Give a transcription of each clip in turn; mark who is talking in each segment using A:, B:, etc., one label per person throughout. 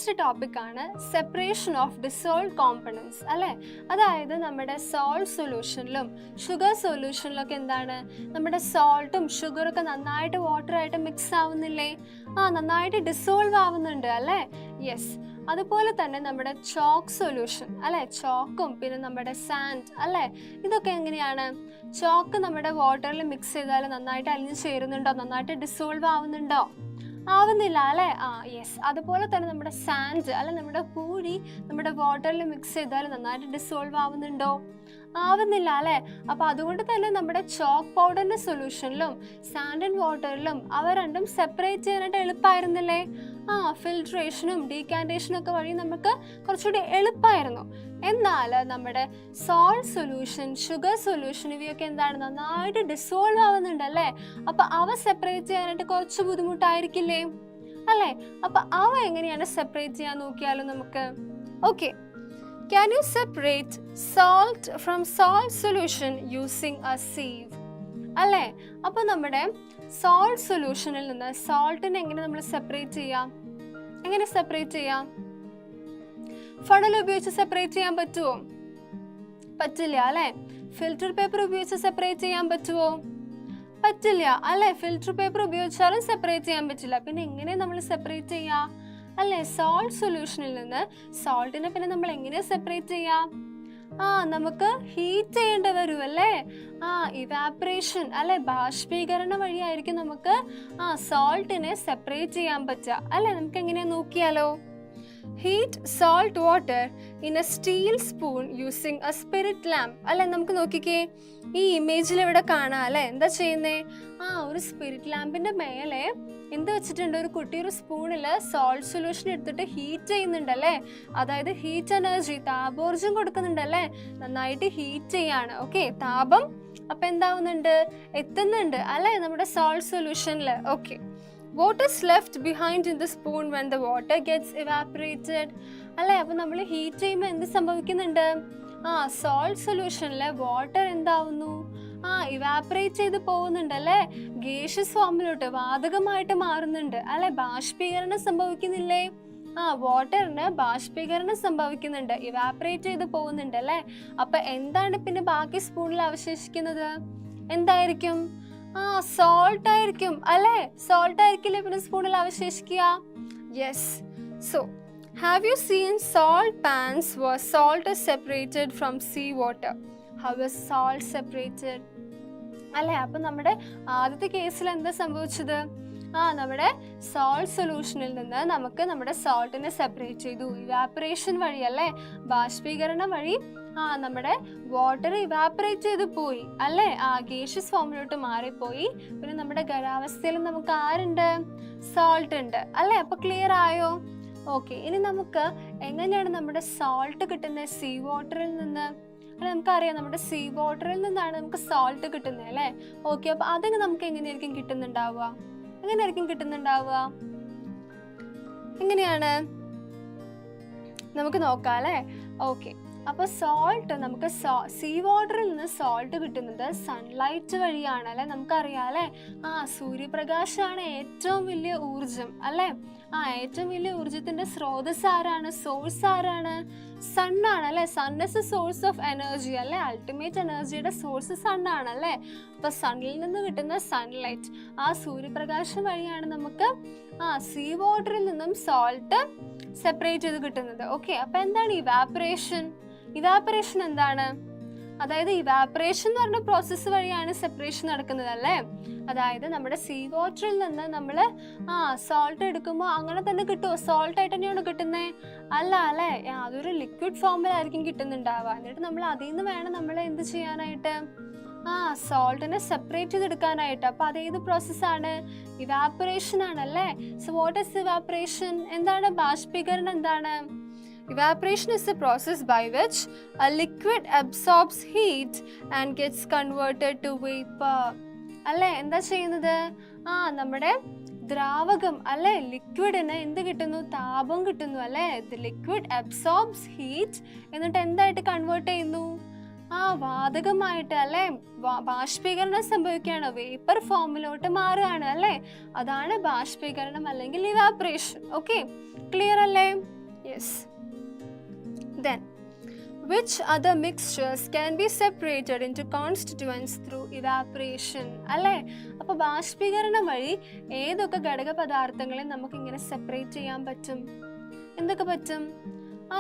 A: Next ടോപ്പിക്കാണ് separation of dissolve components അല്ലേ. അതായത് നമ്മുടെ സോൾട്ട് സൊല്യൂഷനിലും ഷുഗർ സൊല്യൂഷനിലൊക്കെ എന്താണ്, നമ്മുടെ സോൾട്ടും ഷുഗറൊക്കെ നന്നായിട്ട് വാട്ടറായിട്ട് മിക്സ് ആവുന്നില്ലേ? നന്നായിട്ട് ഡിസോൾവ് ആവുന്നുണ്ട് അല്ലേ? യെസ്. അതുപോലെ തന്നെ നമ്മുടെ ചോക്ക് സൊല്യൂഷൻ അല്ലേ, ചോക്കും പിന്നെ നമ്മുടെ സാൻഡ് അല്ലേ, ഇതൊക്കെ എങ്ങനെയാണ്? ചോക്ക് നമ്മുടെ വാട്ടറിൽ മിക്സ് ചെയ്താൽ നന്നായിട്ട് അലിഞ്ഞു ചേരുന്നുണ്ടോ, നന്നായിട്ട് ഡിസോൾവ് ആവുന്നുണ്ടോ? ആവുന്നില്ല അല്ലേ? യെസ്. അതുപോലെ തന്നെ നമ്മുടെ സാൻഡ് അല്ലെ, നമ്മുടെ പൂഴി നമ്മുടെ വാട്ടറിൽ മിക്സ് ചെയ്താൽ നന്നായിട്ട് ഡിസോൾവ് ആവുന്നുണ്ടോ? ആവുന്നില്ല അല്ലേ? അപ്പൊ അതുകൊണ്ട് തന്നെ നമ്മുടെ ചോക്ക് പൗഡറിന്റെ സൊല്യൂഷനിലും സാൻഡ് ആൻഡ് വാട്ടറിലും അവ രണ്ടും സെപ്പറേറ്റ് ചെയ്യാനായിട്ട് എളുപ്പമായിരുന്നില്ലേ? ഫിൽട്രേഷനും ഡീകാന്റേഷനും ഒക്കെ വഴി നമുക്ക് കുറച്ചുകൂടി എളുപ്പമായിരുന്നു. എന്നാൽ നമ്മുടെ സോൾട്ട് സൊല്യൂഷൻ, ഷുഗർ സൊല്യൂഷൻ ഇവയൊക്കെ എന്താണ്, നന്നായിട്ട് ഡിസോൾവ് ആവുന്നുണ്ട് അല്ലേ? അപ്പൊ അവ സെപ്പറേറ്റ് ചെയ്യാനായിട്ട് കുറച്ച് ബുദ്ധിമുട്ടായിരിക്കില്ലേ അല്ലേ? അപ്പൊ അവ എങ്ങനെയാണ് സെപ്പറേറ്റ് ചെയ്യാൻ നോക്കിയാലോ നമുക്ക്. Okay, can you separate salt from salt solution using a sieve? അല്ലേ? അപ്പൊ നമ്മുടെ സോൾട്ട് സൊല്യൂഷനിൽ നിന്ന് സോൾട്ടിനെ എങ്ങനെ നമ്മൾ സെപ്പറേറ്റ് ചെയ്യാം? എങ്ങനെ സെപ്പറേറ്റ് ചെയ്യാം? ഫണൽ ഉപയോഗിച്ച് സെപ്പറേറ്റ് ചെയ്യാൻ പറ്റുമോ? പറ്റില്ല അല്ലേ? ഫിൽറ്റർ പേപ്പർ ഉപയോഗിച്ച് സെപ്പറേറ്റ് ചെയ്യാൻ പറ്റുമോ? പറ്റില്ല അല്ലേ? ഫിൽറ്റർ പേപ്പർ ഉപയോഗിച്ചാലും സെപ്പറേറ്റ് ചെയ്യാൻ പറ്റില്ല. പിന്നെ എങ്ങനെ നമ്മൾ സെപ്പറേറ്റ് ചെയ്യാം അല്ലേ? സോൾട്ട് സൊല്യൂഷനിൽ നിന്ന് സോൾട്ടിനെ പിന്നെ നമ്മൾ എങ്ങനെ സെപ്പറേറ്റ് ചെയ്യാം? നമുക്ക് ഹീറ്റ് ചെയ്യേണ്ടി വരും അല്ലേ? ഇവാപറേഷൻ അല്ലെ, ബാഷ്പീകരണം വഴിയായിരിക്കും നമുക്ക് സോൾട്ടിനെ സെപ്പറേറ്റ് ചെയ്യാൻ പറ്റുക അല്ലെ. നമുക്ക് എങ്ങനെയാ നോക്കിയാലോ. Heat salt water in a steel spoon using a spirit lamp അല്ലെ. നമുക്ക് നോക്കിക്കേ, ഈ ഇമേജിൽ ഇവിടെ കാണാം അല്ലെ. എന്താ ചെയ്യുന്നേ? ഒരു സ്പിരിറ്റ് ലാമ്പിന്റെ മേലെ എന്ത് വെച്ചിട്ടുണ്ട്? ഒരു കുട്ടി ഒരു സ്പൂണില് സോൾട്ട് സൊല്യൂഷൻ എടുത്തിട്ട് ഹീറ്റ് ചെയ്യുന്നുണ്ടല്ലേ. അതായത് ഹീറ്റ് എനർജി, താപോർജം കൊടുക്കുന്നുണ്ടല്ലേ, നന്നായിട്ട് ഹീറ്റ് ചെയ്യാണ്. ഓക്കെ, താപം അപ്പൊ എന്താവുന്നുണ്ട്, എത്തുന്നുണ്ട് അല്ലെ നമ്മുടെ സോൾട്ട് സൊല്യൂഷനില്. Okay, what is left behind in the spoon when the water gets evaporated അല്ലെ. അപ്പൊ നമ്മൾ ഹീറ്റ് ചെയ്യുമ്പോൾ എന്ത് സംഭവിക്കുന്നുണ്ട്? സോൾട്ട് സൊല്യൂഷനിലെ വാട്ടർ എന്താവുന്നു? ഇവാപറേറ്റ് ചെയ്ത് പോകുന്നുണ്ട് അല്ലെ, ഗേഷ്യസ് ഫോമിലോട്ട്, വാതകമായിട്ട് മാറുന്നുണ്ട് അല്ലെ. ബാഷ്പീകരണം സംഭവിക്കുന്നില്ലേ? വാട്ടറിന് ബാഷ്പീകരണം സംഭവിക്കുന്നുണ്ട്, ഇവാപറേറ്റ് ചെയ്ത് പോകുന്നുണ്ട് അല്ലെ. അപ്പൊ എന്താണ് പിന്നെ ബാക്കി സ്പൂണിൽ അവശേഷിക്കുന്നത്? എന്തായിരിക്കും? സോൾട്ട് ആയിരിക്കും അല്ലെ. സോൾട്ട് ആയിരിക്കില്ലേ പിന്നെ സ്പൂണിൽ അവശേഷിക്കുക. Yes. So have you seen salt pans where salt is separated from sea water? How is salt separated അല്ലെ. അപ്പൊ നമ്മുടെ ആദ്യത്തെ കേസിൽ എന്താ സംഭവിച്ചത്? നമ്മുടെ സോൾട്ട് സൊല്യൂഷനിൽ നിന്ന് നമുക്ക് നമ്മുടെ സോൾട്ടിനെ സെപ്പറേറ്റ് ചെയ്തു, ഇവാപറേഷൻ വഴി അല്ലെ, ബാഷ്പീകരണം വഴി നമ്മുടെ വാട്ടർ ഇവാപറേറ്റ് ചെയ്ത് പോയി അല്ലെ, ഗേഷ്യസ് ഫോമിലോട്ട് മാറിപ്പോയി. പിന്നെ നമ്മുടെ ഖരാവസ്ഥയിൽ നമുക്ക് ആരുണ്ട്? സോൾട്ട് ഉണ്ട് അല്ലെ. അപ്പൊ ക്ലിയർ ആയോ? ഓക്കെ, ഇനി നമുക്ക് എങ്ങനെയാണ് നമ്മുടെ സോൾട്ട് കിട്ടുന്നത്? സീ വാട്ടറിൽ നിന്ന് അല്ലെ. നമുക്കറിയാം നമ്മുടെ സീ വാട്ടറിൽ നിന്നാണ് നമുക്ക് സോൾട്ട് കിട്ടുന്നത് അല്ലെ. ഓക്കെ, അപ്പൊ അതൊക്കെ നമുക്ക് എങ്ങനെയായിരിക്കും കിട്ടുന്നുണ്ടാവുക? എങ്ങനെയായിരിക്കും കിട്ടുന്നുണ്ടാവുക? എങ്ങനെയാണ് നമുക്ക് നോക്കാം അല്ലെ. ഓക്കെ, അപ്പൊ സോൾട്ട് നമുക്ക് സീ വാട്ടറിൽ നിന്ന് സോൾട്ട് കിട്ടുന്നത് സൺലൈറ്റ് വഴിയാണ് അല്ലെ. നമുക്കറിയാം അല്ലെ, സൂര്യപ്രകാശമാണ് ഏറ്റവും വലിയ ഊർജം അല്ലെ. ഏറ്റവും വലിയ ഊർജത്തിന്റെ സ്രോതസ് ആരാണ്? സോഴ്സ് ആരാണ്? സണ്ണാണ് അല്ലെ. Sun is a source of energy അല്ലെ. അൾട്ടിമേറ്റ് എനർജിയുടെ സോഴ്സ് സണ്ണാണ് അല്ലെ. അപ്പൊ സണ്ണിൽ നിന്ന് കിട്ടുന്ന സൺലൈറ്റ്, സൂര്യപ്രകാശം വഴിയാണ് നമുക്ക് സീ വാട്ടറിൽ നിന്നും സോൾട്ട് സെപ്പറേറ്റ് ചെയ്ത് കിട്ടുന്നത്. ഓക്കെ, അപ്പൊ എന്താണ് ഇവാപറേഷൻ? ഇവാപറേഷൻ എന്താണ്? അതായത് ഇവാപറേഷൻ എന്ന് പറഞ്ഞ പ്രോസസ്സ് വഴിയാണ് സെപ്പറേഷൻ നടക്കുന്നത് അല്ലേ. അതായത് നമ്മുടെ സീ വാട്ടറിൽ നിന്ന് നമ്മൾ സോൾട്ട് എടുക്കുമ്പോൾ അങ്ങനെ തന്നെ കിട്ടുമോ? സോൾട്ട് ആയിട്ട് തന്നെയാണ് കിട്ടുന്നത്? അല്ല അല്ലേ, അതൊരു ലിക്വിഡ് ഫോമിലായിരിക്കും കിട്ടുന്നുണ്ടാവുക. എന്നിട്ട് നമ്മൾ അതിൽ നിന്ന് വേണം നമ്മൾ എന്ത് ചെയ്യാനായിട്ട്? സോൾട്ടിനെ സെപ്പറേറ്റ് ചെയ്തെടുക്കാനായിട്ട്. അപ്പൊ അതേത് പ്രോസസ്സാണ്? ഇവാപറേഷൻ ആണല്ലേ. So what is evaporation? എന്താണ് ബാഷ്പീകരണം? എന്താണ് evaporation? Is the process by which a liquid absorbs heat and gets converted to vapor അല്ലെ. എന്താ ചെയ്യുന്നത്? നമ്മുടെ ദ്രാവകം അല്ലെ, ലിക്വിഡിന് എന്ത് കിട്ടുന്നു? താപം കിട്ടുന്നു അല്ലെ. the liquid absorbs heat എന്നിട്ട് എന്തായിട്ട് കൺവേർട്ട് ചെയ്യുന്നു? വാതകമായിട്ട് അല്ലെ. ബാഷ്പീകരണം സംഭവിക്കുകയാണ്, വേപ്പർ ഫോമിലോട്ട് മാറുകയാണ് അല്ലെ. അതാണ് ബാഷ്പീകരണം അല്ലെങ്കിൽ ഇവാപറേഷൻ. ഓക്കെ, ക്ലിയർ അല്ലേ? Yes. Then, which other mixtures can be separated into constituents through evaporation? അല്ലേ? അപ്പോൾ ബാഷ്പീകരണം വഴി ഏതൊക്കെ ഘടക പദാർത്ഥങ്ങളെ നമുക്ക് ഇങ്ങനെ സെപ്പറേറ്റ് ചെയ്യാൻ പറ്റും? എന്തൊക്കെ പറ്റും?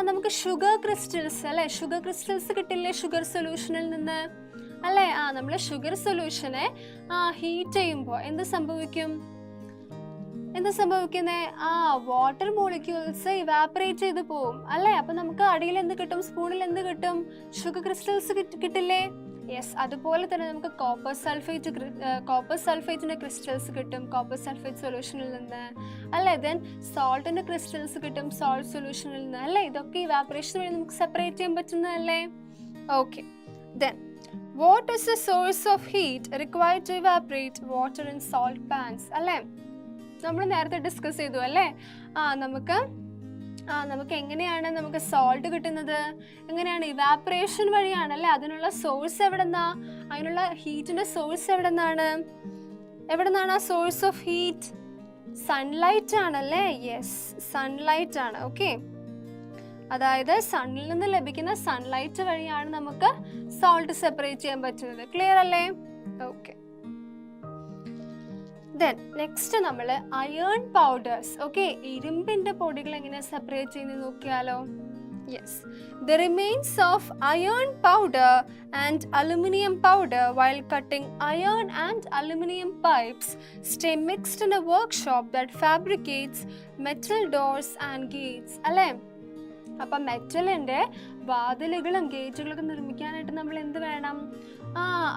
A: നമുക്ക് ഷുഗർ ക്രിസ്റ്റൽസ് അല്ലേ? ഷുഗർ ക്രിസ്റ്റൽസ് കിട്ടില്ലേ ഷുഗർ സൊല്യൂഷനിൽ നിന്ന് അല്ലേ? നമ്മൾ ഷുഗർ സൊല്യൂഷനെ ഹീറ്റ് ചെയ്യുമ്പോൾ എന്ത് സംഭവിക്കും? എന്താ സംഭവിക്കുന്നേ? വാട്ടർ മോളിക്യൂൾസ് ഇവാപറേറ്റ് ചെയ്ത് പോവും അല്ലേ? അപ്പൊ നമുക്ക് അടിയിൽ എന്ത് കിട്ടും? സ്പൂണിൽ എന്ത് കിട്ടും? ഷുഗർ ക്രിസ്റ്റൽസ് കിട്ടില്ലേ? യെസ്. അതുപോലെ തന്നെ നമുക്ക് കോപ്പർ സൾഫേറ്റിന്റെ ക്രിസ്റ്റൽസ് കിട്ടും കോപ്പർ സൾഫേറ്റ് സൊല്യൂഷനിൽ നിന്ന് അല്ലേ? ദെൻ സോൾട്ടിന്റെ ക്രിസ്റ്റൽസ് കിട്ടും സോൾട്ട് സൊല്യൂഷനിൽ നിന്ന് അല്ലേ? ഇതൊക്കെ ഇവാപറേഷൻ വഴി നമുക്ക് സെപ്പറേറ്റ് ചെയ്യാൻ പറ്റുന്നതല്ലേ? Okay. Then what is the source of heat required to evaporate water in salt pans? അല്ലേ? നമ്മൾ നേരത്തെ ഡിസ്കസ് ചെയ്തു അല്ലേ? നമുക്ക് എങ്ങനെയാണ് നമുക്ക് സോൾട്ട് കിട്ടുന്നത്? എങ്ങനെയാണ്? ഇവാപറേഷൻ വഴിയാണല്ലേ? അതിനുള്ള സോഴ്സ് എവിടെന്നാ? അതിനുള്ള ഹീറ്റിന്റെ സോഴ്സ് എവിടെന്നാണ് ആ സോഴ്സ് ഓഫ് ഹീറ്റ്? സൺലൈറ്റ് ആണല്ലേ? യെസ്, സൺലൈറ്റ് ആണ്. ഓക്കെ, അതായത് സണ്ണിൽ നിന്ന് ലഭിക്കുന്ന സൺലൈറ്റ് വഴിയാണ് നമുക്ക് സോൾട്ട് സെപ്പറേറ്റ് ചെയ്യാൻ പറ്റുന്നത്. ക്ലിയർ അല്ലേ? ഓക്കെ. Then next നമ്മൾ അയേൺ പൗഡേഴ്സ്. ഓക്കെ, ഇരുമ്പിന്റെ പൊടികൾ എങ്ങനെ സെപ്പറേറ്റ് ചെയ്യുന്നത് നോക്കിയാലോ? Yes. The remains of iron powder and aluminium powder while cutting iron and aluminium pipes stay mixed in a workshop that fabricates metal doors and gates. അല്ലേ? അപ്പൊ മെറ്റലിന്റെ വാതിലുകളും ഗേറ്റുകളൊക്കെ നിർമ്മിക്കാനായിട്ട് നമ്മൾ എന്ത് വേണം?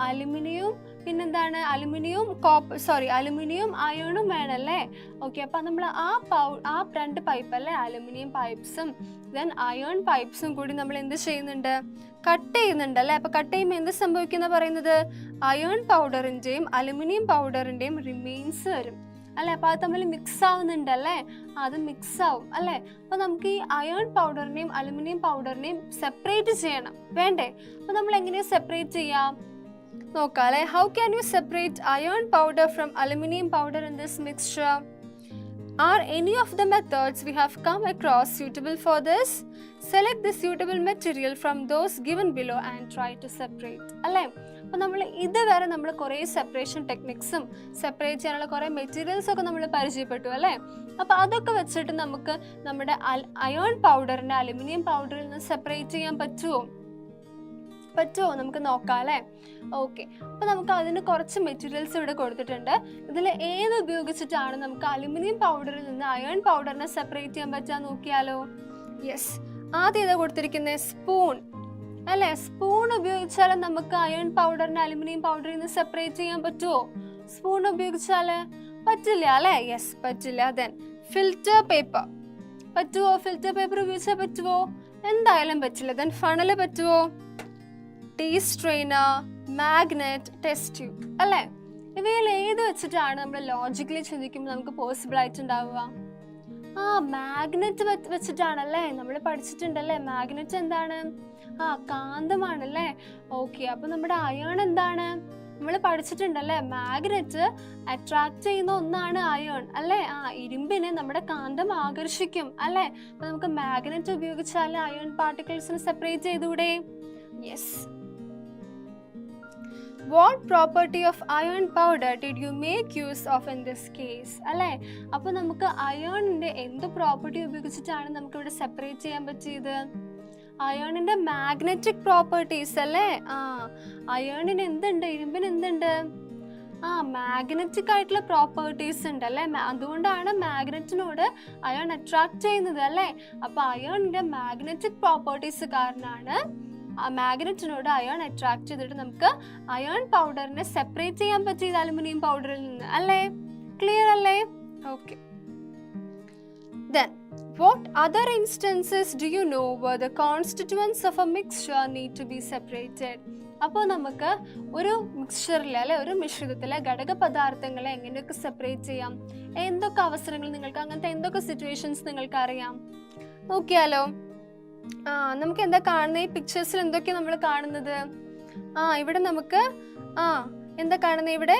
A: അലുമിനിയം, പിന്നെന്താണ്? അലുമിനിയം അയണും വേണമല്ലേ? ഓക്കെ, അപ്പൊ നമ്മൾ ആ രണ്ട് പൈപ്പ് അല്ലേ, അലുമിനിയം പൈപ്പ്സും ദെൻ അയൺ പൈപ്പ്സും കൂടി നമ്മൾ എന്ത് ചെയ്യുന്നുണ്ട്? കട്ട് ചെയ്യുന്നുണ്ട് അല്ലേ? അപ്പൊ കട്ട് ചെയ്യുമ്പോൾ എന്ത് സംഭവിക്കുന്ന പറയുന്നത്? അയൺ പൗഡറിന്റെയും അലുമിനിയം പൗഡറിന്റെയും റിമെയിൻസ് വരും അല്ലെ? അപ്പൊ അത് തമ്മിൽ മിക്സ് ആവുന്നുണ്ടല്ലേ? അത് മിക്സ് ആവും അല്ലെ? അപ്പൊ നമുക്ക് ഈ അയൺ പൗഡറിനെയും അലുമിനിയം പൗഡറിനെയും സെപ്പറേറ്റ് ചെയ്യണം വേണ്ടേ? അപ്പൊ നമ്മൾ എങ്ങനെയാ സെപ്പറേറ്റ് ചെയ്യാം നോക്കാം അല്ലെ? How can you separate iron powder from aluminium powder in this mixture? Are any of the methods we have come across suitable for this? Select the suitable material from those given below and try to separate. അല്ലേ? അപ്പോൾ നമ്മൾ ഇതുവരെ നമ്മൾ കുറേ separation ടെക്നിക്സും separate ചെയ്യാനുള്ള കുറേ materials ഒക്കെ നമ്മൾ പരിചയപ്പെട്ടു അല്ലേ? അപ്പോൾ അതൊക്കെ വെച്ചിട്ട് നമുക്ക് നമ്മുടെ അയൺ പൗഡറിനെ അലുമിനിയം പൗഡറിൽ നിന്ന് സെപ്പറേറ്റ് ചെയ്യാൻ പറ്റുമോ? നമുക്ക് നോക്കാം അല്ലേ? ഓക്കെ, അപ്പോൾ നമുക്ക് അതിന് കുറച്ച് മെറ്റീരിയൽസ് ഇവിടെ കൊടുത്തിട്ടുണ്ട്. ഇതിൽ ഏത് ഉപയോഗിച്ചിട്ടാണ് നമുക്ക് അലുമിനിയം പൗഡറിൽ നിന്ന് അയൺ പൗഡറിനെ സെപ്പറേറ്റ് ചെയ്യാൻ പറ്റുക നോക്കിയാലോ? യെസ്, ആദ്യം ഏതാ കൊടുത്തിരിക്കുന്നത്? സ്പൂൺ അല്ലേ? സ്പൂൺ ഉപയോഗിച്ചാൽ നമുക്ക് അയൺ പൗഡറിനെ അലുമിനിയം പൗഡറിൽ നിന്ന് സെപ്പറേറ്റ് ചെയ്യാൻ പറ്റുമോ? സ്പൂൺ ഉപയോഗിച്ചാൽ പറ്റില്ല അല്ലേ? യെസ്, പറ്റില്ല. ദെൻ ഫിൽറ്റർ പേപ്പർ പറ്റുമോ? ഫിൽറ്റർ പേപ്പർ ഉപയോഗിച്ചാൽ പറ്റുമോ? എന്തായാലും പറ്റില്ല. ദെൻ ഫണല് പറ്റുമോ? Tea strainer, magnet, test tube അല്ലേ? ഇവയിൽ ഏത് വെച്ചിട്ടാണ് നമ്മൾ ലോജിക്കലി ചിന്തിക്കുമ്പോൾ നമുക്ക് പോസിബിൾ ആയിട്ടുണ്ടാവുക? മാഗ്നറ്റ് വെച്ചിട്ടാണല്ലേ? നമ്മൾ പഠിച്ചിട്ടുണ്ടല്ലേ? മാഗ്നറ്റ് എന്താണ്? കാന്തമാണല്ലേ? ഓക്കെ, അപ്പൊ നമ്മുടെ അയൺ എന്താണ്? നമ്മൾ പഠിച്ചിട്ടുണ്ടല്ലേ? മാഗ്നറ്റ് അട്രാക്ട് ചെയ്യുന്ന ഒന്നാണ് അയൺ അല്ലേ? ഇരുമ്പിനെ നമ്മുടെ കാന്തം ആകർഷിക്കും അല്ലേ? അപ്പൊ നമുക്ക് മാഗ്നറ്റ് ഉപയോഗിച്ചാൽ അയൺ പാർട്ടിക്കിൾസിനെ സെപ്പറേറ്റ് ചെയ്തൂടെ? Yes. What property of iron powder did you make use of in this case? അല്ലേ? അപ്പോൾ നമുക്ക് അയണിന്റെ എന്ത് പ്രോപ്പർട്ടി ഉപയോഗിച്ചിട്ടാണ് നമുക്ക് ഇവിടെ സെപ്പറേറ്റ് ചെയ്യാൻ പറ്റിയത്? അയണിന്റെ മാഗ്നറ്റിക് പ്രോപ്പർട്ടീസ് അല്ലേ? അയണിന് എന്തുണ്ട്? ഇരുമ്പിന് എന്തുണ്ട്? മാഗ്നറ്റിക് ആയിട്ടുള്ള പ്രോപ്പർട്ടീസ് ഉണ്ട് അല്ലേ? അതുകൊണ്ടാണ് മാഗ്നറ്റിനോട് അയൺ അട്രാക്ട് ചെയ്യുന്നത് അല്ലേ? അപ്പൊ അയണിന്റെ മാഗ്നറ്റിക് പ്രോപ്പർട്ടീസ് കാരണമാണ് മാഗ്നറ്റിനോട് അയൺ അട്രാക്ട് ചെയ്തിട്ട് നമുക്ക് അയൺ പൗഡറിനെ സെപ്പറേറ്റ് ചെയ്യാൻ പറ്റിയത് അലുമിനിയം പൗഡറിൽ നിന്ന് അല്ലേ? ക്ലിയർ അല്ലേ? Okay. Then what other instances do you know where the constituents of a mixture need to be separated? അപ്പോൾ നമുക്ക് ഒരു മിക്സ്ചറിലെ അല്ലെ ഒരു മിശ്രിതത്തിലെ ഘടക പദാർത്ഥങ്ങളെ എങ്ങനെയൊക്കെ സെപ്പറേറ്റ് ചെയ്യാം? എന്തൊക്കെ അവസരങ്ങൾ നിങ്ങൾക്ക് അങ്ങനത്തെ എന്തൊക്കെ സിറ്റുവേഷൻസ് നിങ്ങൾക്ക് അറിയാം നോക്കിയാലോ? നമുക്ക് എന്താ കാണുന്നത്? ഈ പിക്ചേഴ്സിൽ എന്തൊക്കെയാണ് നമ്മൾ കാണുന്നത്? ഇവിടെ നമുക്ക് എന്താ കാണുന്നത്? ഇവിടെ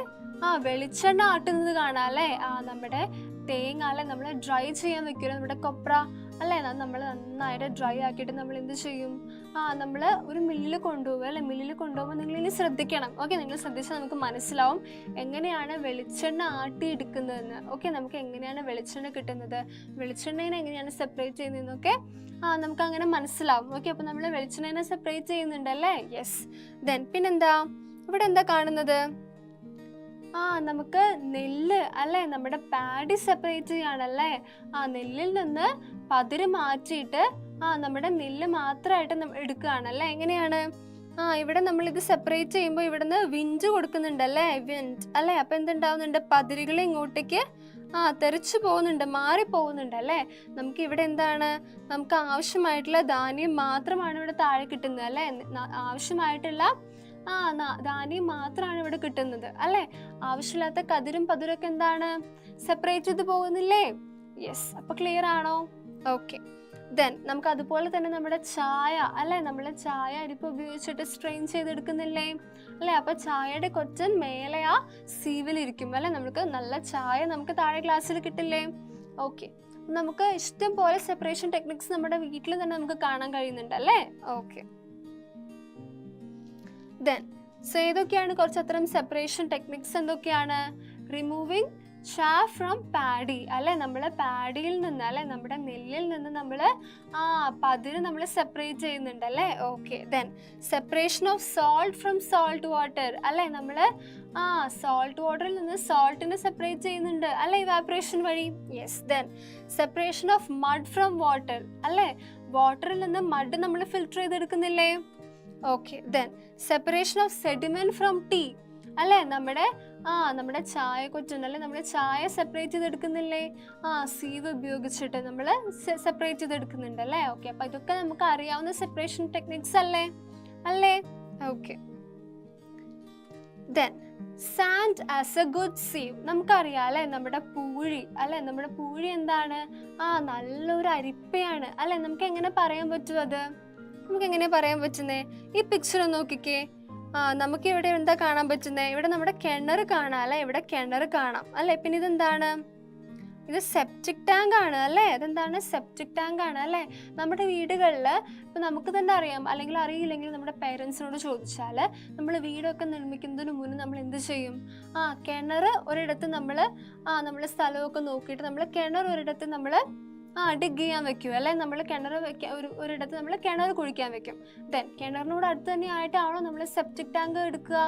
A: വെളിച്ചെണ്ണ ആട്ടുന്നത് കാണാം അല്ലേ? നമ്മുടെ തേങ്ങ അല്ലെ നമ്മൾ ഡ്രൈ ചെയ്യാൻ വെക്കുമല്ലോ, നമ്മുടെ കൊപ്ര അല്ലേ, നമ്മൾ നന്നായിട്ട് ഡ്രൈ ആക്കിയിട്ട് നമ്മൾ എന്ത് ചെയ്യും, നമ്മൾ ഒരു മില്ലിൽ കൊണ്ടുപോകും അല്ലെ. മില്ലിൽ കൊണ്ടുപോകുമ്പോൾ നിങ്ങൾ ഇനി ശ്രദ്ധിക്കണം. ഓക്കെ, നിങ്ങൾ ശ്രദ്ധിച്ചാൽ നമുക്ക് മനസ്സിലാവും എങ്ങനെയാണ് വെളിച്ചെണ്ണ ആട്ടിയെടുക്കുന്നതെന്ന്. ഓക്കെ, നമുക്ക് എങ്ങനെയാണ് വെളിച്ചെണ്ണ കിട്ടുന്നത്, വെളിച്ചെണ്ണേനെ എങ്ങനെയാണ് സെപ്പറേറ്റ് ചെയ്യുന്നതെന്നൊക്കെ നമുക്ക് അങ്ങനെ മനസ്സിലാവും. ഓക്കെ, അപ്പോൾ നമ്മൾ വെളിച്ചെണ്ണേനെ സെപ്പറേറ്റ് ചെയ്യുന്നുണ്ടല്ലേ. യെസ്. ദെൻ പിന്നെന്താ ഇവിടെ എന്താ കാണുന്നത്, നമുക്ക് നെല്ല് അല്ലേ, നമ്മുടെ പാഡി സെപ്പറേറ്റ് ചെയ്യാണല്ലേ. നെല്ലിൽ നിന്ന് പതിര് മാറ്റിയിട്ട് നമ്മുടെ നെല്ല് മാത്രമായിട്ട് എടുക്കുകയാണല്ലേ. എങ്ങനെയാണ്, ഇവിടെ നമ്മൾ ഇത് സെപ്പറേറ്റ് ചെയ്യുമ്പോൾ ഇവിടുന്ന് വിഞ്ച് കൊടുക്കുന്നുണ്ടല്ലേ, വിൻഡ് അല്ലേ. അപ്പം എന്തുണ്ടാവുന്നുണ്ട്, പതിരുകൾ ഇങ്ങോട്ടേക്ക് തെറിച്ചു പോകുന്നുണ്ട്, മാറിപ്പോകുന്നുണ്ട് അല്ലേ. നമുക്ക് ഇവിടെ എന്താണ്, നമുക്ക് ആവശ്യമായിട്ടുള്ള ധാന്യം മാത്രമാണ് ഇവിടെ താഴെ കിട്ടുന്നത് അല്ലേ. ആവശ്യമായിട്ടുള്ള ധാന്യം മാത്രമാണ് ഇവിടെ കിട്ടുന്നത് അല്ലേ. ആവശ്യമില്ലാത്ത കതിരും പതിരൊക്കെ എന്താണ്, സെപ്പറേറ്റ് ചെയ്ത് പോകുന്നില്ലേ. യെസ്, അപ്പൊ ക്ലിയർ ആണോ? ഓക്കെ. ദെൻ നമുക്ക് അതുപോലെ തന്നെ നമ്മുടെ ചായ അല്ലേ, നമ്മൾ ചായ അരിപ്പ് ഉപയോഗിച്ചിട്ട് സ്ട്രെയിൻ ചെയ്തെടുക്കുന്നില്ലേ അല്ലേ. അപ്പൊ ചായയുടെ കൊച്ചൻ മേലെ സീവിലിരിക്കും അല്ലെ. നമുക്ക് നല്ല ചായ നമുക്ക് താഴെ ഗ്ലാസ്സിൽ കിട്ടില്ലേ. ഓക്കെ, നമുക്ക് ഇഷ്ടം പോലെ സെപ്പറേഷൻ ടെക്നിക്സ് നമ്മുടെ വീട്ടിൽ തന്നെ നമുക്ക് കാണാൻ കഴിയുന്നുണ്ട് അല്ലേ. ഓക്കെ. ദെൻ ഏതൊക്കെയാണ് കുറച്ച് അത്തരം സെപ്പറേഷൻ ടെക്നിക്സ് എന്തൊക്കെയാണ്? റിമൂവിങ് chaff ഫ്രം പാഡി അല്ലെ, നമ്മൾ പാഡിയിൽ നിന്ന് അല്ലെ, നമ്മുടെ നെല്ലിൽ നിന്ന് നമ്മൾ പതിര് നമ്മൾ സെപ്പറേറ്റ് ചെയ്യുന്നുണ്ട് അല്ലേ. Okay. Then separation of salt from salt water അല്ലെ, നമ്മൾ സോൾട്ട് വാട്ടറിൽ നിന്ന് സോൾട്ടിനെ സെപ്പറേറ്റ് ചെയ്യുന്നുണ്ട് അല്ലെ, ഇവാപറേഷൻ വഴി. Yes. Then separation of mud from water അല്ലെ, വാട്ടറിൽ നിന്ന് മഡ് നമ്മൾ ഫിൽറ്റർ ചെയ്തെടുക്കുന്നില്ലേ. Okay. Then separation of sediment from tea അല്ലെ, നമ്മുടെ ചായ കൊച്ചുണ്ടല്ലേ, നമ്മൾ ചായ സെപ്പറേറ്റ് ചെയ്തെടുക്കുന്നില്ലേ, സീവ് ഉപയോഗിച്ചിട്ട് നമ്മൾ സെപ്പറേറ്റ് ചെയ്തെടുക്കുന്നുണ്ട് അല്ലേ. ഓക്കെ, അപ്പൊ ഇതൊക്കെ നമുക്ക് അറിയാവുന്ന സെപ്പറേഷൻ ടെക്നിക്സ് അല്ലേ. Okay. Then sand as A good sieve, നമുക്കറിയാം അല്ലെ, നമ്മുടെ പൂഴി അല്ലെ, നമ്മുടെ പൂഴി എന്താണ്, നല്ലൊരു അരിപ്പയാണ് അല്ലെ. നമുക്ക് എങ്ങനെ പറയാൻ പറ്റും അത്, നമുക്ക് എങ്ങനെ പറയാൻ പറ്റുന്നേ? ഈ പിക്ചർ നോക്കിക്കേ. നമുക്ക് ഇവിടെ എന്താ കാണാൻ പറ്റുന്നത്, ഇവിടെ നമ്മുടെ കിണർ കാണാം അല്ലെ, ഇവിടെ കിണർ കാണാം അല്ലെ. പിന്നെ ഇതെന്താണ്, ഇത് സെപ്റ്റിക് ടാങ്ക് ആണ് അല്ലേ. ഇതെന്താണ്, സെപ്റ്റിക് ടാങ്ക് ആണ് അല്ലേ. നമ്മുടെ വീടുകളിൽ ഇപ്പം നമുക്ക് തന്നെ അറിയാം, അല്ലെങ്കിൽ അറിയില്ലെങ്കിൽ നമ്മുടെ പേരൻസിനോട് ചോദിച്ചാൽ, നമ്മൾ വീടൊക്കെ നിർമ്മിക്കുന്നതിന് മുന്നേ നമ്മൾ എന്ത് ചെയ്യും, കിണർ ഒരിടത്ത് നമ്മൾ സ്ഥലമൊക്കെ നോക്കിയിട്ട് നമ്മൾ കിണർ ഒരിടത്ത് നമ്മൾ ഡിഗ് ചെയ്യാൻ വെക്കും അല്ലെ. നമ്മൾ കിണർ ഒരിടത്ത് നമ്മൾ കിണർ കുഴിക്കാൻ വെക്കും. ദെൻ കിണറിനോട് അടുത്ത് തന്നെ ആയിട്ടാണോ നമ്മൾ സെപ്റ്റിക് ടാങ്ക് എടുക്കുക?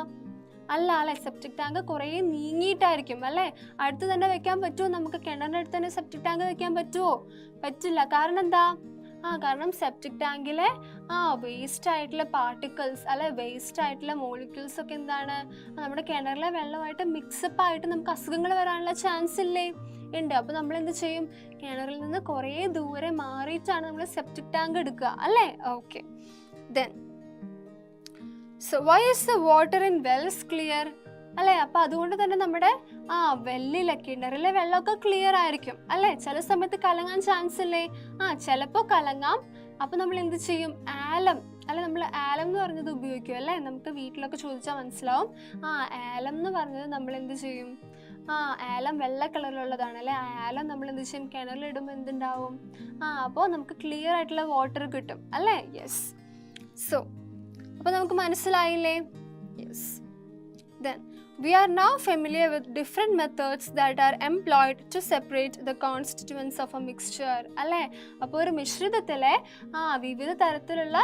A: അല്ല അല്ലെ, സെപ്റ്റിക് ടാങ്ക് കുറേ നീങ്ങിയിട്ടായിരിക്കും അല്ലെ. അടുത്ത് തന്നെ വെക്കാൻ പറ്റുമോ നമുക്ക്? കിണറിൻ്റെ അടുത്ത് തന്നെ സെപ്റ്റിക് ടാങ്ക് വെക്കാൻ പറ്റുമോ? പറ്റില്ല. കാരണം എന്താ? കാരണം സെപ്റ്റിക് ടാങ്കിലെ വേസ്റ്റ് ആയിട്ടുള്ള പാർട്ടിക്കിൾസ് അല്ലെ, വേസ്റ്റ് ആയിട്ടുള്ള മോളിക്യൂൾസ് ഒക്കെ എന്താണ്, നമ്മുടെ കിണറിലെ വെള്ളമായിട്ട് മിക്സപ്പ് ആയിട്ട് നമുക്ക് അസുഖങ്ങൾ വരാനുള്ള ചാൻസ് ഇല്ലേ? ഉണ്ട്. അപ്പോൾ നമ്മൾ എന്ത് ചെയ്യും, കിണറിൽ നിന്ന് കുറേ ദൂരെ മാറിയിട്ടാണ് നമ്മൾ സെപ്റ്റിക് ടാങ്ക് എടുക്കുക അല്ലേ. Okay. Then why is the water in wells clear അല്ലേ. അപ്പോൾ അതുകൊണ്ട് തന്നെ നമ്മുടെ വെള്ളിലെ കിണറിലെ വെള്ളമൊക്കെ ക്ലിയർ ആയിരിക്കും അല്ലേ. ചില സമയത്ത് കലങ്ങാൻ ചാൻസ് ഇല്ലേ? ചിലപ്പോൾ കലങ്ങാം. അപ്പോൾ നമ്മൾ എന്ത് ചെയ്യും, ആലം അല്ലെ, നമ്മൾ ആലം എന്ന് പറഞ്ഞത് ഉപയോഗിക്കും അല്ലേ. നമുക്ക് വീട്ടിലൊക്കെ ചോദിച്ചാൽ മനസ്സിലാവും. ആലം എന്ന് പറഞ്ഞത് നമ്മൾ എന്ത് ചെയ്യും, ആലം വെള്ള കളറിലുള്ളതാണ് അല്ലേ. ആലം നമ്മൾ എന്ത് ചെയ്യും, കിണറിലിടുമ്പോൾ എന്തുണ്ടാവും, അപ്പോൾ നമുക്ക് ക്ലിയർ ആയിട്ടുള്ള വാട്ടർ കിട്ടും അല്ലേ. യെസ്. അപ്പോൾ നമുക്ക് മനസ്സിലായില്ലേ. Yes. Then we are now familiar with different methods that are employed to separate the constituents of a mixture അല്ലേ. അപ്പോൾ ഒരു മിശ്രിതത്തിലെ വിവിധ തരത്തിലുള്ള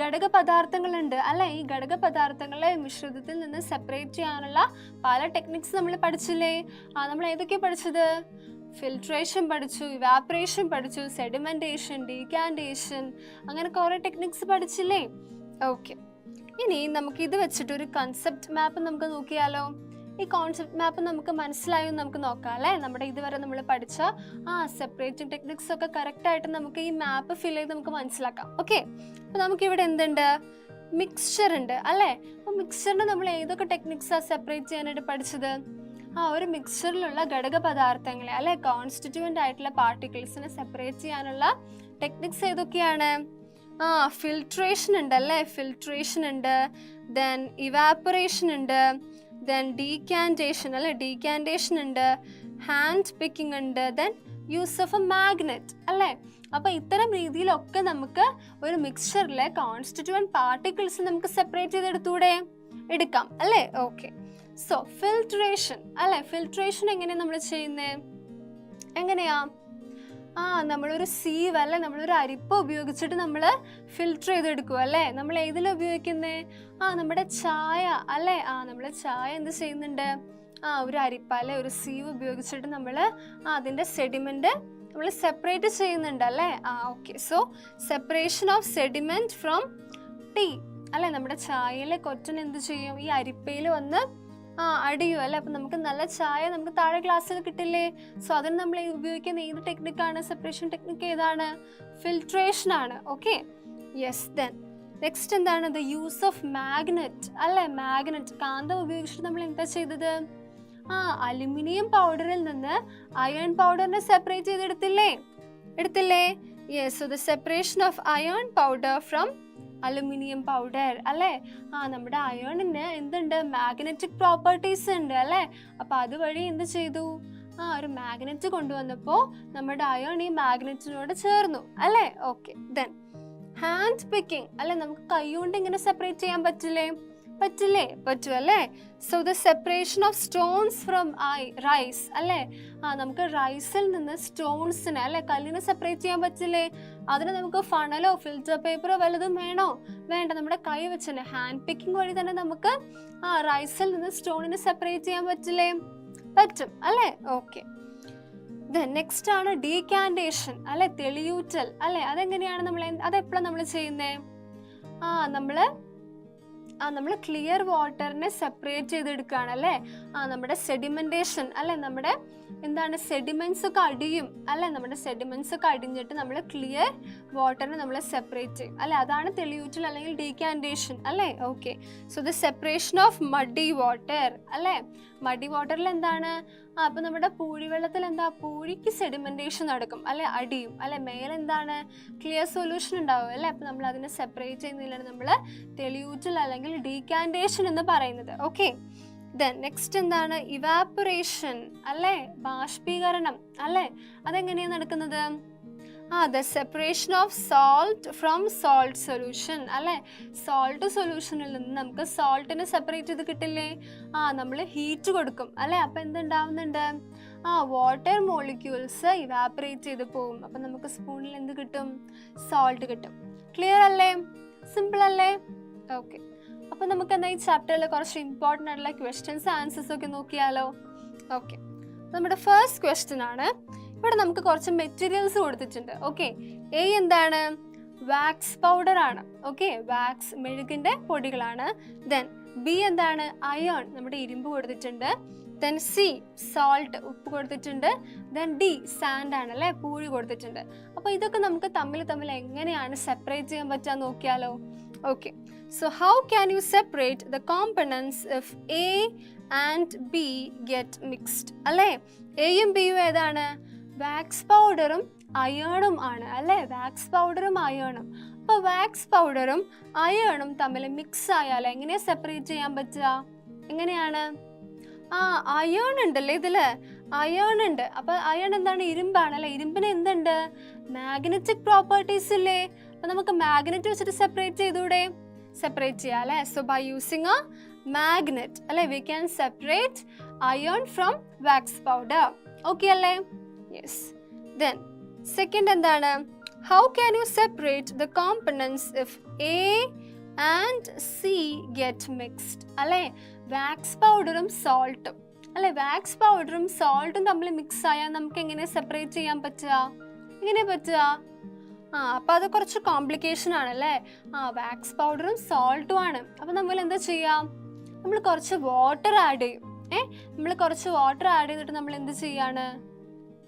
A: ഘടക പദാർത്ഥങ്ങളുണ്ട് അല്ലെ. ഈ ഘടക പദാർത്ഥങ്ങളെ മിശ്രിതത്തിൽ നിന്ന് സെപ്പറേറ്റ് ചെയ്യാനുള്ള പല ടെക്നിക്സ് നമ്മൾ പഠിച്ചില്ലേ. നമ്മൾ ഏതൊക്കെയാണ് പഠിച്ചത്? ഫിൽട്രേഷൻ പഠിച്ചു, ഇവാപറേഷൻ പഠിച്ചു, സെഡിമെന്റേഷൻ, ഡീകാൻറ്റേഷൻ, അങ്ങനെ കുറേ ടെക്നിക്സ് പഠിച്ചില്ലേ. ഓക്കെ, ഇനി നമുക്ക് ഇത് വെച്ചിട്ട് ഒരു കൺസെപ്റ്റ് മാപ്പ് നമുക്ക് നോക്കിയാലോ. ഈ കോൺസെപ്റ്റ് മാപ്പ് നമുക്ക് മനസ്സിലായോ നമുക്ക് നോക്കാം അല്ലേ. നമ്മുടെ ഇതുവരെ നമ്മൾ പഠിച്ച സെപ്പറേറ്റിംഗ് ടെക്നിക്സ് ഒക്കെ കറക്റ്റായിട്ട് നമുക്ക് ഈ മാപ്പ് ഫിൽ ചെയ്ത് നമുക്ക് മനസ്സിലാക്കാം. ഓക്കെ, അപ്പോൾ നമുക്കിവിടെ എന്തുണ്ട്, മിക്സ്ചർ ഉണ്ട് അല്ലേ. അപ്പോൾ മിക്സ്ചറിന് നമ്മൾ ഏതൊക്കെ ടെക്നിക്സാണ് സെപ്പറേറ്റ് ചെയ്യാനായിട്ട് പഠിച്ചത്? ഒരു മിക്സ്ചറിലുള്ള ഘടക പദാർത്ഥങ്ങളെ അല്ലെ, കോൺസ്റ്റിറ്റ്യൂവൻ്റ് ആയിട്ടുള്ള പാർട്ടിക്കിൾസിനെ സെപ്പറേറ്റ് ചെയ്യാനുള്ള ടെക്നിക്സ് ഏതൊക്കെയാണ്? ഫിൽട്രേഷൻ ഉണ്ട് അല്ലേ, ഫിൽട്രേഷൻ ഉണ്ട്. ദെൻ ഇവാപറേഷൻ ഉണ്ട്. ദെൻ ഡീകാൻറ്റേഷൻ അല്ലെ, ഡീകാൻറ്റേഷൻ ഉണ്ട്. ഹാൻഡ് പിക്കിംഗ് ഉണ്ട്, then use of A magnet അല്ലേ. അപ്പോൾ ഇത്തരം രീതിയിലൊക്കെ നമുക്ക് ഒരു മിക്സ്ചറിലെ കോൺസ്റ്റിറ്റ്യൂവൻറ്റ് പാർട്ടിക്കിൾസ് നമുക്ക് സെപ്പറേറ്റ് ചെയ്തെടുത്തൂടെ, എടുക്കാം അല്ലേ. ഓക്കെ, സോ ഫിൽട്രേഷൻ അല്ലേ. ഫിൽട്രേഷൻ എങ്ങനെയാണ് നമ്മൾ ചെയ്യുന്നത്? എങ്ങനെയാ? നമ്മളൊരു സീവ് അല്ലെ, നമ്മളൊരു അരിപ്പ ഉപയോഗിച്ചിട്ട് നമ്മൾ ഫിൽറ്റർ ചെയ്തെടുക്കുക അല്ലേ. നമ്മൾ ഏതിലാണ് ഉപയോഗിക്കുന്നത്? നമ്മുടെ ചായ അല്ലേ. നമ്മൾ ചായ എന്ത് ചെയ്യുന്നുണ്ട്? ഒരു അരിപ്പ അല്ലെ, ഒരു സീവ് ഉപയോഗിച്ചിട്ട് നമ്മൾ അതിൻ്റെ സെഡിമെൻറ്റ് നമ്മൾ സെപ്പറേറ്റ് ചെയ്യുന്നുണ്ട് അല്ലേ. Okay, so separation of sediment from tea അല്ലേ. നമ്മുടെ ചായയിലെ കൊറ്റൻ എന്ത് ചെയ്യും? ഈ അരിപ്പയിൽ വന്ന് അടിയും അല്ലേ. അപ്പം നമുക്ക് നല്ല ചായ നമുക്ക് താഴെ ഗ്ലാസ്സിൽ കിട്ടില്ലേ. സോ അതിന് നമ്മൾ ഉപയോഗിക്കുന്ന ഏത് ടെക്നിക്കാണ്? സെപ്പറേഷൻ ടെക്നിക്ക് ഏതാണ്? ഫിൽട്രേഷൻ ആണ്. Okay, yes. ദെൻ നെക്സ്റ്റ് എന്താണ്? ദ യൂസ് ഓഫ് മാഗ്നറ്റ് അല്ലേ. മാഗ്നറ്റ്, കാന്തം ഉപയോഗിച്ചിട്ട് നമ്മൾ എന്താ ചെയ്തത്? അലുമിനിയം പൗഡറിൽ നിന്ന് അയൺ പൗഡറിനെ സെപ്പറേറ്റ് എടുത്തില്ലേ. Yes, so the separation of iron powder from aluminium powder അല്ലേ. നമ്മുടെ അയേണിന് എന്തുണ്ട്? മാഗ്നറ്റിക് പ്രോപ്പർട്ടീസ് ഉണ്ട് അല്ലേ. അപ്പോൾ അതുവഴി എന്ത് ചെയ്തു? ഒരു മാഗ്നറ്റ് കൊണ്ടുവന്നപ്പോൾ നമ്മുടെ അയേൺ ഈ മാഗ്നറ്റിനോട് ചേർന്നു അല്ലേ. ഓക്കെ, ദെൻ ഹാൻഡ് പിക്കിംഗ് അല്ലെ. നമുക്ക് കൈ കൊണ്ട് ഇങ്ങനെ സെപ്പറേറ്റ് ചെയ്യാൻ പറ്റും അല്ലേ. So the separation of stones from rice അല്ലേ. നമുക്ക് റൈസിൽ നിന്ന് സ്റ്റോൺസിനെ അല്ലെ, കല്ലിനെ സെപ്പറേറ്റ് ചെയ്യാൻ പറ്റില്ലേ. അതിന് നമുക്ക് ഫണലോ ഫിൽറ്റർ പേപ്പറോ വല്ലതും വേണ്ട, നമ്മുടെ കൈ വെച്ചല്ലേ ഹാൻഡ് പിക്കിംഗ് വഴി തന്നെ നമുക്ക് റൈസിൽ നിന്ന് സ്റ്റോണിനെ സെപ്പറേറ്റ് ചെയ്യാൻ പറ്റും അല്ലേ. ഓക്കെ, നെക്സ്റ്റ് ആണ് ഡീകാൻറ്റേഷൻ അല്ലെ, തെളിയൂറ്റൽ അല്ലെ. അതെങ്ങനെയാണ് അതെപ്പോഴാണ് നമ്മൾ ചെയ്യുന്നത്? നമ്മൾ ക്ലിയർ വാട്ടറിനെ സെപ്പറേറ്റ് ചെയ്തെടുക്കുകയാണ് അല്ലേ. നമ്മുടെ സെഡിമെൻറ്റേഷൻ അല്ലെ, നമ്മുടെ എന്താണ് സെഡിമെന്റ്സ് ഒക്കെ അടിയും അല്ലെ. നമ്മുടെ സെഡിമെന്റ്സ് ഒക്കെ അടിഞ്ഞിട്ട് നമ്മൾ ക്ലിയർ വാട്ടറിനെ നമ്മൾ സെപ്പറേറ്റ് ചെയ്യും അല്ലെ. അതാണ് തെളിയൂറ്റൽ അല്ലെങ്കിൽ ഡീകാൻറ്റേഷൻ അല്ലേ. Okay, so the separation of muddy water അല്ലേ. മഡി വാട്ടറിൽ എന്താണ്? അപ്പം നമ്മുടെ പൂഴിവെള്ളത്തിൽ എന്താ? പൂഴിക്ക് സെഡിമെന്റേഷൻ നടക്കും അല്ലെ, അടിയും അല്ലെ. മേലെന്താണ്? ക്ലിയർ സൊല്യൂഷൻ ഉണ്ടാവും അല്ലെ. അപ്പം നമ്മൾ അതിനെ സെപ്പറേറ്റ് ചെയ്യുന്നതിലാണ് നമ്മൾ തെളിയൂറ്റൽ അല്ലെങ്കിൽ ഡീകാൻറ്റേഷൻ എന്ന് പറയുന്നത്. ഓക്കെ, ദെൻ നെക്സ്റ്റ് എന്താണ്? ഇവാപ്പറേഷൻ അല്ലേ, ബാഷ്പീകരണം അല്ലേ. അതെങ്ങനെയാണ് നടക്കുന്നത്? The separation of salt from salt solution അല്ലേ. സോൾട്ട് സൊല്യൂഷനിൽ നിന്ന് നമുക്ക് സോൾട്ടിനെ സെപ്പറേറ്റ് ചെയ്ത് കിട്ടില്ലേ. നമ്മൾ ഹീറ്റ് കൊടുക്കും അല്ലേ. അപ്പം എന്തുണ്ടാവുന്നുണ്ട്? വാട്ടർ മോളിക്യൂൾസ് ഇവാപ്പറേറ്റ് ചെയ്ത് പോകും. അപ്പം നമുക്ക് സ്പൂണിൽ എന്ത് കിട്ടും? സോൾട്ട് കിട്ടും. ക്ലിയർ അല്ലേ? സിമ്പിൾ അല്ലേ? ഓക്കെ, അപ്പം നമുക്ക് എന്താ ഈ ചാപ്റ്ററിൽ കുറച്ച് ഇമ്പോർട്ടൻ്റ് ആയിട്ടുള്ള ക്വസ്റ്റ്യൻസ് ആൻസേഴ്സ് ഒക്കെ നോക്കിയാലോ. ഓക്കെ, നമ്മുടെ ഫസ്റ്റ് ക്വസ്റ്റ്യൻ ആണ്. ഇവിടെ നമുക്ക് കുറച്ച് മെറ്റീരിയൽസ് കൊടുത്തിട്ടുണ്ട്. ഓക്കെ, എ എന്താണ്? വാക്സ് പൗഡർ ആണ്. ഓക്കെ, വാക്സ് മെഴുകിന്റെ പൊടികളാണ്. ദെൻ ബി എന്താണ്? അയേൺ, നമ്മുടെ ഇരുമ്പ് കൊടുത്തിട്ടുണ്ട്. ദെൻ സി സോൾട്ട്, ഉപ്പ് കൊടുത്തിട്ടുണ്ട്. ദെൻ ഡി സാൻഡ് ആണ് അല്ലേ, പൂഴി കൊടുത്തിട്ടുണ്ട്. അപ്പോൾ ഇതൊക്കെ നമുക്ക് തമ്മിൽ എങ്ങനെയാണ് സെപ്പറേറ്റ് ചെയ്യാൻ പറ്റുക നോക്കിയാലോ. Okay, so how can you separate the components if A and B get mixed അല്ലേ. എയും ബിയും ഏതാണ്? വാക്സ് പൗഡറും അയേണും ആണ് അല്ലേ. വാക്സ് പൗഡറും അയേണും. അപ്പോൾ വാക്സ് പൗഡറും അയേണും തമ്മിൽ മിക്സ് ആയാൽ എങ്ങനെയാണ് സെപ്പറേറ്റ് ചെയ്യാൻ പറ്റുക? എങ്ങനെയാണ്? അയേൺ ഉണ്ടല്ലേ ഇതില്, അയേൺ ഉണ്ട്. അപ്പൊ അയേൺ എന്താണ്? ഇരുമ്പാണ് അല്ലെ. ഇരുമ്പിന് എന്തുണ്ട്? മാഗ്നറ്റിക് പ്രോപ്പർട്ടീസ് ഇല്ലേ. അപ്പൊ നമുക്ക് മാഗ്നറ്റ് വെച്ചിട്ട് സെപ്പറേറ്റ് ചെയ്തൂടെ? സെപ്പറേറ്റ് ചെയ്യാം അല്ലെ. So by using a magnet അല്ലെ we can separate iron from wax powder. Okay അല്ലേ? യെസ്. ദെൻ സെക്കൻഡ് എന്താണ്? How can you separate the components if a and c get mixed അല്ലേ. Wax പൗഡറും സോൾട്ടും അല്ലെ, വാക്സ് പൗഡറും സോൾട്ടും തമ്മിൽ മിക്സ് ആയാൽ നമുക്ക് എങ്ങനെ സെപ്പറേറ്റ് ചെയ്യാൻ പറ്റുക? എങ്ങനെ പറ്റുക? അപ്പൊ അത് കുറച്ച് കോംപ്ലിക്കേഷൻ ആണല്ലേ. വാക്സ് പൗഡറും സോൾട്ടും ആണ്. അപ്പൊ നമ്മൾ എന്താ ചെയ്യാം? നമ്മൾ കുറച്ച് വാട്ടർ ആഡ് ചെയ്യും. നമ്മൾ കുറച്ച് വാട്ടർ ആഡ് ചെയ്തിട്ട് നമ്മൾ എന്ത് ചെയ്യാണ്?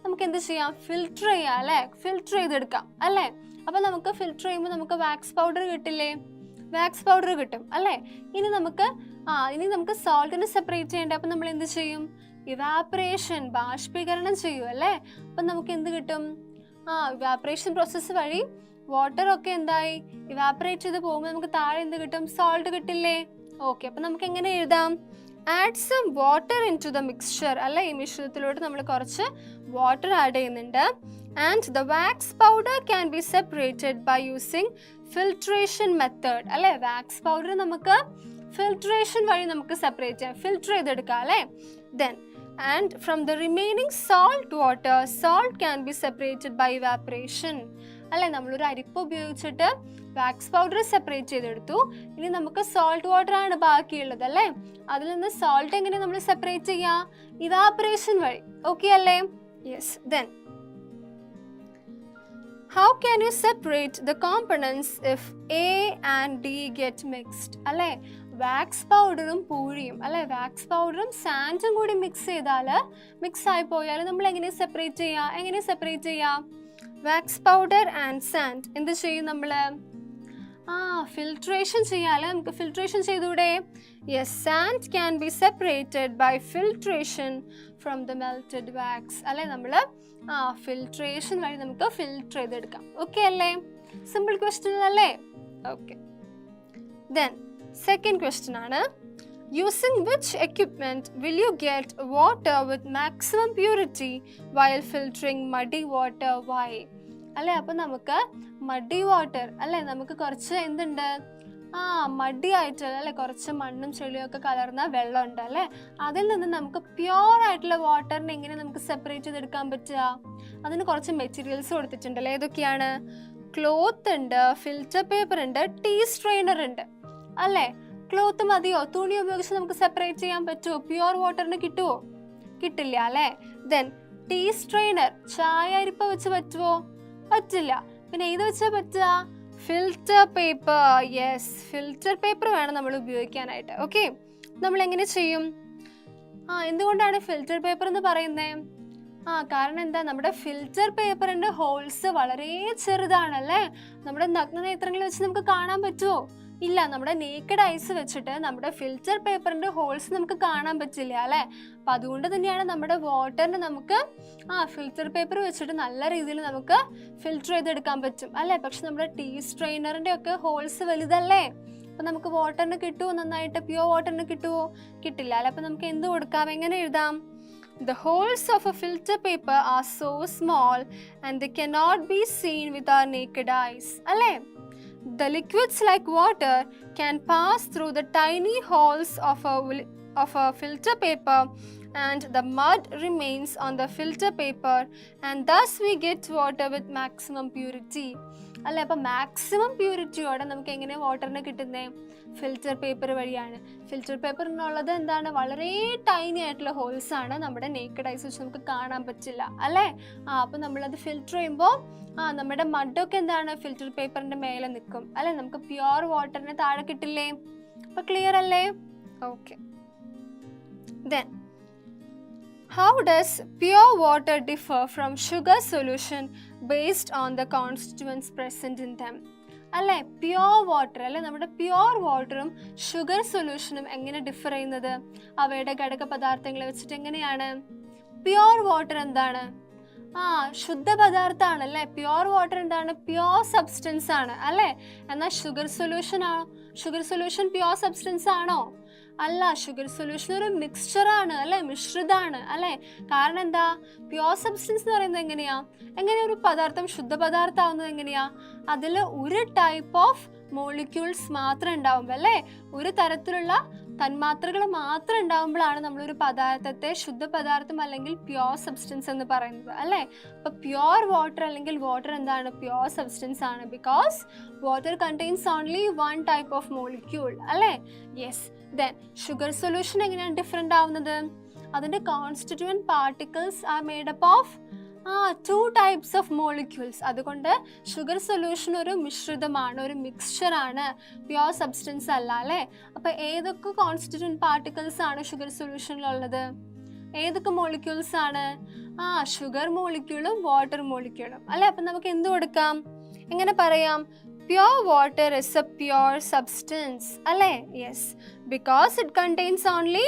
A: നമുക്ക് എന്ത് ചെയ്യാം? ഫിൽറ്റർ ചെയ്യാം അല്ലെ. ഫിൽറ്റർ ചെയ്തെടുക്കാം അല്ലേ. അപ്പൊ നമുക്ക് ഫിൽറ്റർ ചെയ്യുമ്പോൾ നമുക്ക് വാക്സ് പൗഡർ കിട്ടില്ലേ? വാക്സ് പൗഡർ കിട്ടും അല്ലേ. ഇനി നമുക്ക് സോൾട്ടിനെ സെപ്പറേറ്റ് ചെയ്യണ്ടേ. അപ്പം നമ്മൾ എന്ത് ചെയ്യും? ഇവാപ്പറേഷൻ, ബാഷ്പീകരണം ചെയ്യും അല്ലേ. അപ്പം നമുക്ക് എന്ത് കിട്ടും? ഇവാപ്പറേഷൻ പ്രോസസ്സ് വഴി വാട്ടർ ഒക്കെ എന്തായി? ഇവാപ്പറേറ്റ് ചെയ്ത് പോകുമ്പോൾ നമുക്ക് താഴെ എന്ത് കിട്ടും? സോൾട്ട് കിട്ടില്ലേ. ഓക്കെ, അപ്പം നമുക്ക് എങ്ങനെ എഴുതാം? add some water into the mixture. അല്ലെ, ഈ മിശ്രിതത്തിലോട്ട് നമ്മൾ കുറച്ച് വാട്ടർ ആഡ് ചെയ്യുന്നുണ്ട്. And the wax powder can be separated by using filtration method. അല്ലെ, വാക്സ് പൗഡർ നമുക്ക് ഫിൽട്രേഷൻ വഴി നമുക്ക് സെപ്പറേറ്റ് ചെയ്യാം, ഫിൽട്ടർ ചെയ്തെടുക്കാം അല്ലേ. Then and from the remaining salt water, salt can be separated by evaporation. അല്ലെ, നമ്മളൊരു അരിപ്പ ഉപയോഗിച്ചിട്ട് വാക്സ് പൗഡർ സെപ്പറേറ്റ് ചെയ്തെടുത്തു. ഇനി നമുക്ക് സോൾട്ട് വാട്ടർ ആണ് ബാക്കിയുള്ളത് അല്ലേ. അതിൽ നിന്ന് സോൾട്ട് എങ്ങനെ നമ്മൾ സെപ്പറേറ്റ് ചെയ്യാം? ഇവാപറേഷൻ വഴി. ഓക്കെ അല്ലേ? Yes. Then how can you separate the components if A and D get mixed? അല്ലേ, വാക്സ് പൗഡറും പൂഴിയും അല്ലെ, വാക്സ് പൗഡറും സാൻഡും കൂടി മിക്സ് ആയി പോയാൽ നമ്മൾ എങ്ങനെ സെപ്പറേറ്റ് ചെയ്യാം? വാക്സ് പൗഡർ ആൻഡ് സാൻഡ് എന്ത് ചെയ്യും നമ്മൾ? ഫിൽട്രേഷൻ ചെയ്യാം. നമുക്ക് ഫിൽട്രേഷൻ ചെയ്തൂടെ? Yes, sand can be separated by filtration from the melted wax. അല്ലെ, നമ്മൾ ഫിൽട്രേഷൻ വഴി നമുക്ക് ഫിൽട്ടർ ചെയ്തെടുക്കാം. ഓക്കെ അല്ലേ? സിമ്പിൾ ക്വസ്റ്റ്യൻ അല്ലേ? ഓക്കെ. ദെൻ സെക്കൻഡ് ക്വസ്റ്റ്യൻ ആണ്, using which equipment will you get water with maximum purity while filtering muddy water? Why? അല്ലേ, അപ്പം നമുക്ക് മഡി വാട്ടർ അല്ലേ, നമുക്ക് കുറച്ച് എന്തുണ്ട്, മഡി ആയിട്ടുള്ള അല്ലെ, കുറച്ച് മണ്ണും ചെളിയും ഒക്കെ കലർന്ന വെള്ളം ഉണ്ട് അല്ലേ, അതിൽ നിന്ന് നമുക്ക് പ്യോർ ആയിട്ടുള്ള വാട്ടറിനെ എങ്ങനെ നമുക്ക് സെപ്പറേറ്റ് ചെയ്തെടുക്കാൻ പറ്റുക? അതിന് കുറച്ച് മെറ്റീരിയൽസ് കൊടുത്തിട്ടുണ്ടല്ലേ. ഏതൊക്കെയാണ്? ക്ലോത്ത് ഉണ്ട്, ഫിൽറ്റർ പേപ്പർ ഉണ്ട്, ടീ സ്ട്രെയിനർ ഉണ്ട് അല്ലേ. ക്ലോത്ത് മതിയോ? തുണി ഉപയോഗിച്ച് നമുക്ക് സെപ്പറേറ്റ് ചെയ്യാൻ പറ്റുമോ? പ്യുവർ വാട്ടറിന് കിട്ടുമോ? കിട്ടില്ല അല്ലേ. ദെൻ ടീ സ്ട്രെയിനർ, ചായ അരിപ്പ വെച്ച് പറ്റുമോ? പറ്റില്ല. പിന്നെ ഏത് വെച്ചാൽ പറ്റുക? Filter paper. Yes, filter paper വേണം നമ്മൾ ഉപയോഗിക്കാനായിട്ട്. ഓക്കെ, നമ്മൾ എങ്ങനെ ചെയ്യും? എന്തുകൊണ്ടാണ് ഫിൽറ്റർ പേപ്പർ എന്ന് പറയുന്നത്? കാരണം എന്താ, നമ്മുടെ ഫിൽറ്റർ പേപ്പറിന്റെ ഹോൾസ് വളരെ ചെറുതാണല്ലേ. നമ്മുടെ നഗ്നനേത്രങ്ങൾ വെച്ച് നമുക്ക് കാണാൻ പറ്റുമോ? ഇല്ല. നമ്മുടെ നേക്കഡ് ഐസ് വെച്ചിട്ട് നമ്മുടെ ഫിൽറ്റർ പേപ്പറിന്റെ ഹോൾസ് നമുക്ക് കാണാൻ പറ്റില്ല അല്ലേ. അപ്പം അതുകൊണ്ട് തന്നെയാണ് നമ്മുടെ വാട്ടറിന് നമുക്ക് ഫിൽറ്റർ പേപ്പർ വെച്ചിട്ട് നല്ല രീതിയിൽ നമുക്ക് ഫിൽറ്റർ ചെയ്തെടുക്കാൻ പറ്റും അല്ലേ. പക്ഷെ നമ്മുടെ ടീ സ്ട്രെയിനറിന്റെ ഒക്കെ ഹോൾസ് വലുതല്ലേ. അപ്പം നമുക്ക് വാട്ടറിന് കിട്ടുമോ? നന്നായിട്ട് പ്യുവർ വാട്ടറിന് കിട്ടുമോ? കിട്ടില്ല അല്ലേ. അപ്പം നമുക്ക് എന്ത് കൊടുക്കാം? എങ്ങനെ എഴുതാം? The holes of a filter paper are so small and they cannot be seen with our naked eyes. അല്ലേ? The liquids like water can pass through the tiny holes of a filter paper and the mud remains on the filter paper and thus we get water with maximum purity. അല്ലേ, അപ്പം maximum പ്യൂരിറ്റിയോടെ നമുക്ക് എങ്ങനെ വാട്ടറിനെ കിട്ടുന്നത്? Filter paper വഴിയാണ്. Filter പേപ്പറിനുള്ളത് എന്താണ്? വളരെ tiny ആയിട്ടുള്ള holes ആണ്. നമ്മുടെ നേക്കഡ് ഐസ് വെച്ച് നമുക്ക് കാണാൻ പറ്റില്ല അല്ലേ. അപ്പം നമ്മളത് ഫിൽറ്റർ ചെയ്യുമ്പോൾ നമ്മുടെ മഡൊക്കെ എന്താണ്? ഫിൽറ്റർ പേപ്പറിന്റെ മേലെ നിൽക്കും അല്ലെ. നമുക്ക് പ്യുവർ വാട്ടറിന് താഴെ കിട്ടില്ലേ? അപ്പം ക്ലിയർ അല്ലേ? Okay. Then how does pure water differ from sugar solution based on the constituents present in them? അല്ലേ, പ്യുവർ വാട്ടർ അല്ലെ, നമ്മുടെ പ്യുവർ വാട്ടറും ഷുഗർ സൊല്യൂഷനും എങ്ങനെ ഡിഫർ ചെയ്യുന്നത്? അവയുടെ ഘടക പദാർത്ഥങ്ങളെ വെച്ചിട്ട് എങ്ങനെയാണ്? പ്യുവർ വാട്ടർ എന്താണ്? ശുദ്ധ പദാർത്ഥമാണ് അല്ലേ. പ്യുവർ വാട്ടർ എന്താണ്? പ്യുവർ സബ്സ്റ്റൻസ് ആണ് അല്ലേ. എന്നാൽ ഷുഗർ സൊല്യൂഷൻ ആണോ? ഷുഗർ സൊല്യൂഷൻ പ്യുവർ സബ്സ്റ്റൻസ് ആണോ? അല്ല. ഷുഗർ സൊല്യൂഷൻ ഒരു മിക്സ്ചറാണ് അല്ലെ, മിശ്രിതാണ് അല്ലെ. കാരണം എന്താ? പ്യുവർ സബ്സ്റ്റൻസ് എന്ന് പറയുന്നത് എങ്ങനെ ഒരു പദാർത്ഥം ശുദ്ധ പദാർത്ഥം ആവുന്നത് എങ്ങനെയാ? അതിൽ ഒരു ടൈപ്പ് ഓഫ് മോളിക്യൂൾസ് മാത്രം ഉണ്ടാവുമ്പോൾ അല്ലേ, ഒരു തരത്തിലുള്ള തന്മാത്രകൾ മാത്രം ഉണ്ടാവുമ്പോഴാണ് നമ്മളൊരു പദാർത്ഥത്തെ ശുദ്ധ പദാർത്ഥം അല്ലെങ്കിൽ പ്യുവർ സബ്സ്റ്റൻസ് എന്ന് പറയുന്നത് അല്ലേ. അപ്പോൾ പ്യുവർ വാട്ടർ അല്ലെങ്കിൽ വാട്ടർ എന്താണ്? പ്യുവർ സബ്സ്റ്റൻസ് ആണ്. Because water contains only one type of molecule അല്ലേ. യെസ്. ദെൻ ഷുഗർ സൊല്യൂഷൻ എങ്ങനെയാണ് ഡിഫറെൻ്റ് ആവുന്നത്? അതിൻ്റെ constituent particles are made up of 2 types of molecules. അതുകൊണ്ട് ഷുഗർ സൊല്യൂഷൻ ഒരു മിശ്രിതമാണ്, ഒരു മിക്സ്ചറാണ്, പ്യുവർ സബ്സ്റ്റൻസ് അല്ല അല്ലേ. അപ്പോൾ ഏതൊക്കെ കോൺസ്റ്റിറ്റ്യൂവൻറ്റ് പാർട്ടിക്കിൾസ് ആണ് ഷുഗർ സൊല്യൂഷനിലുള്ളത്? ഏതൊക്കെ മോളിക്യൂൾസ് ആണ്? ഷുഗർ മോളിക്യൂളും വാട്ടർ മോളിക്യൂളും അല്ലേ. അപ്പം നമുക്ക് എന്ത് കൊടുക്കാം? എങ്ങനെ പറയാം? Pure water is a pure substance അല്ലേ. Yes, because it contains only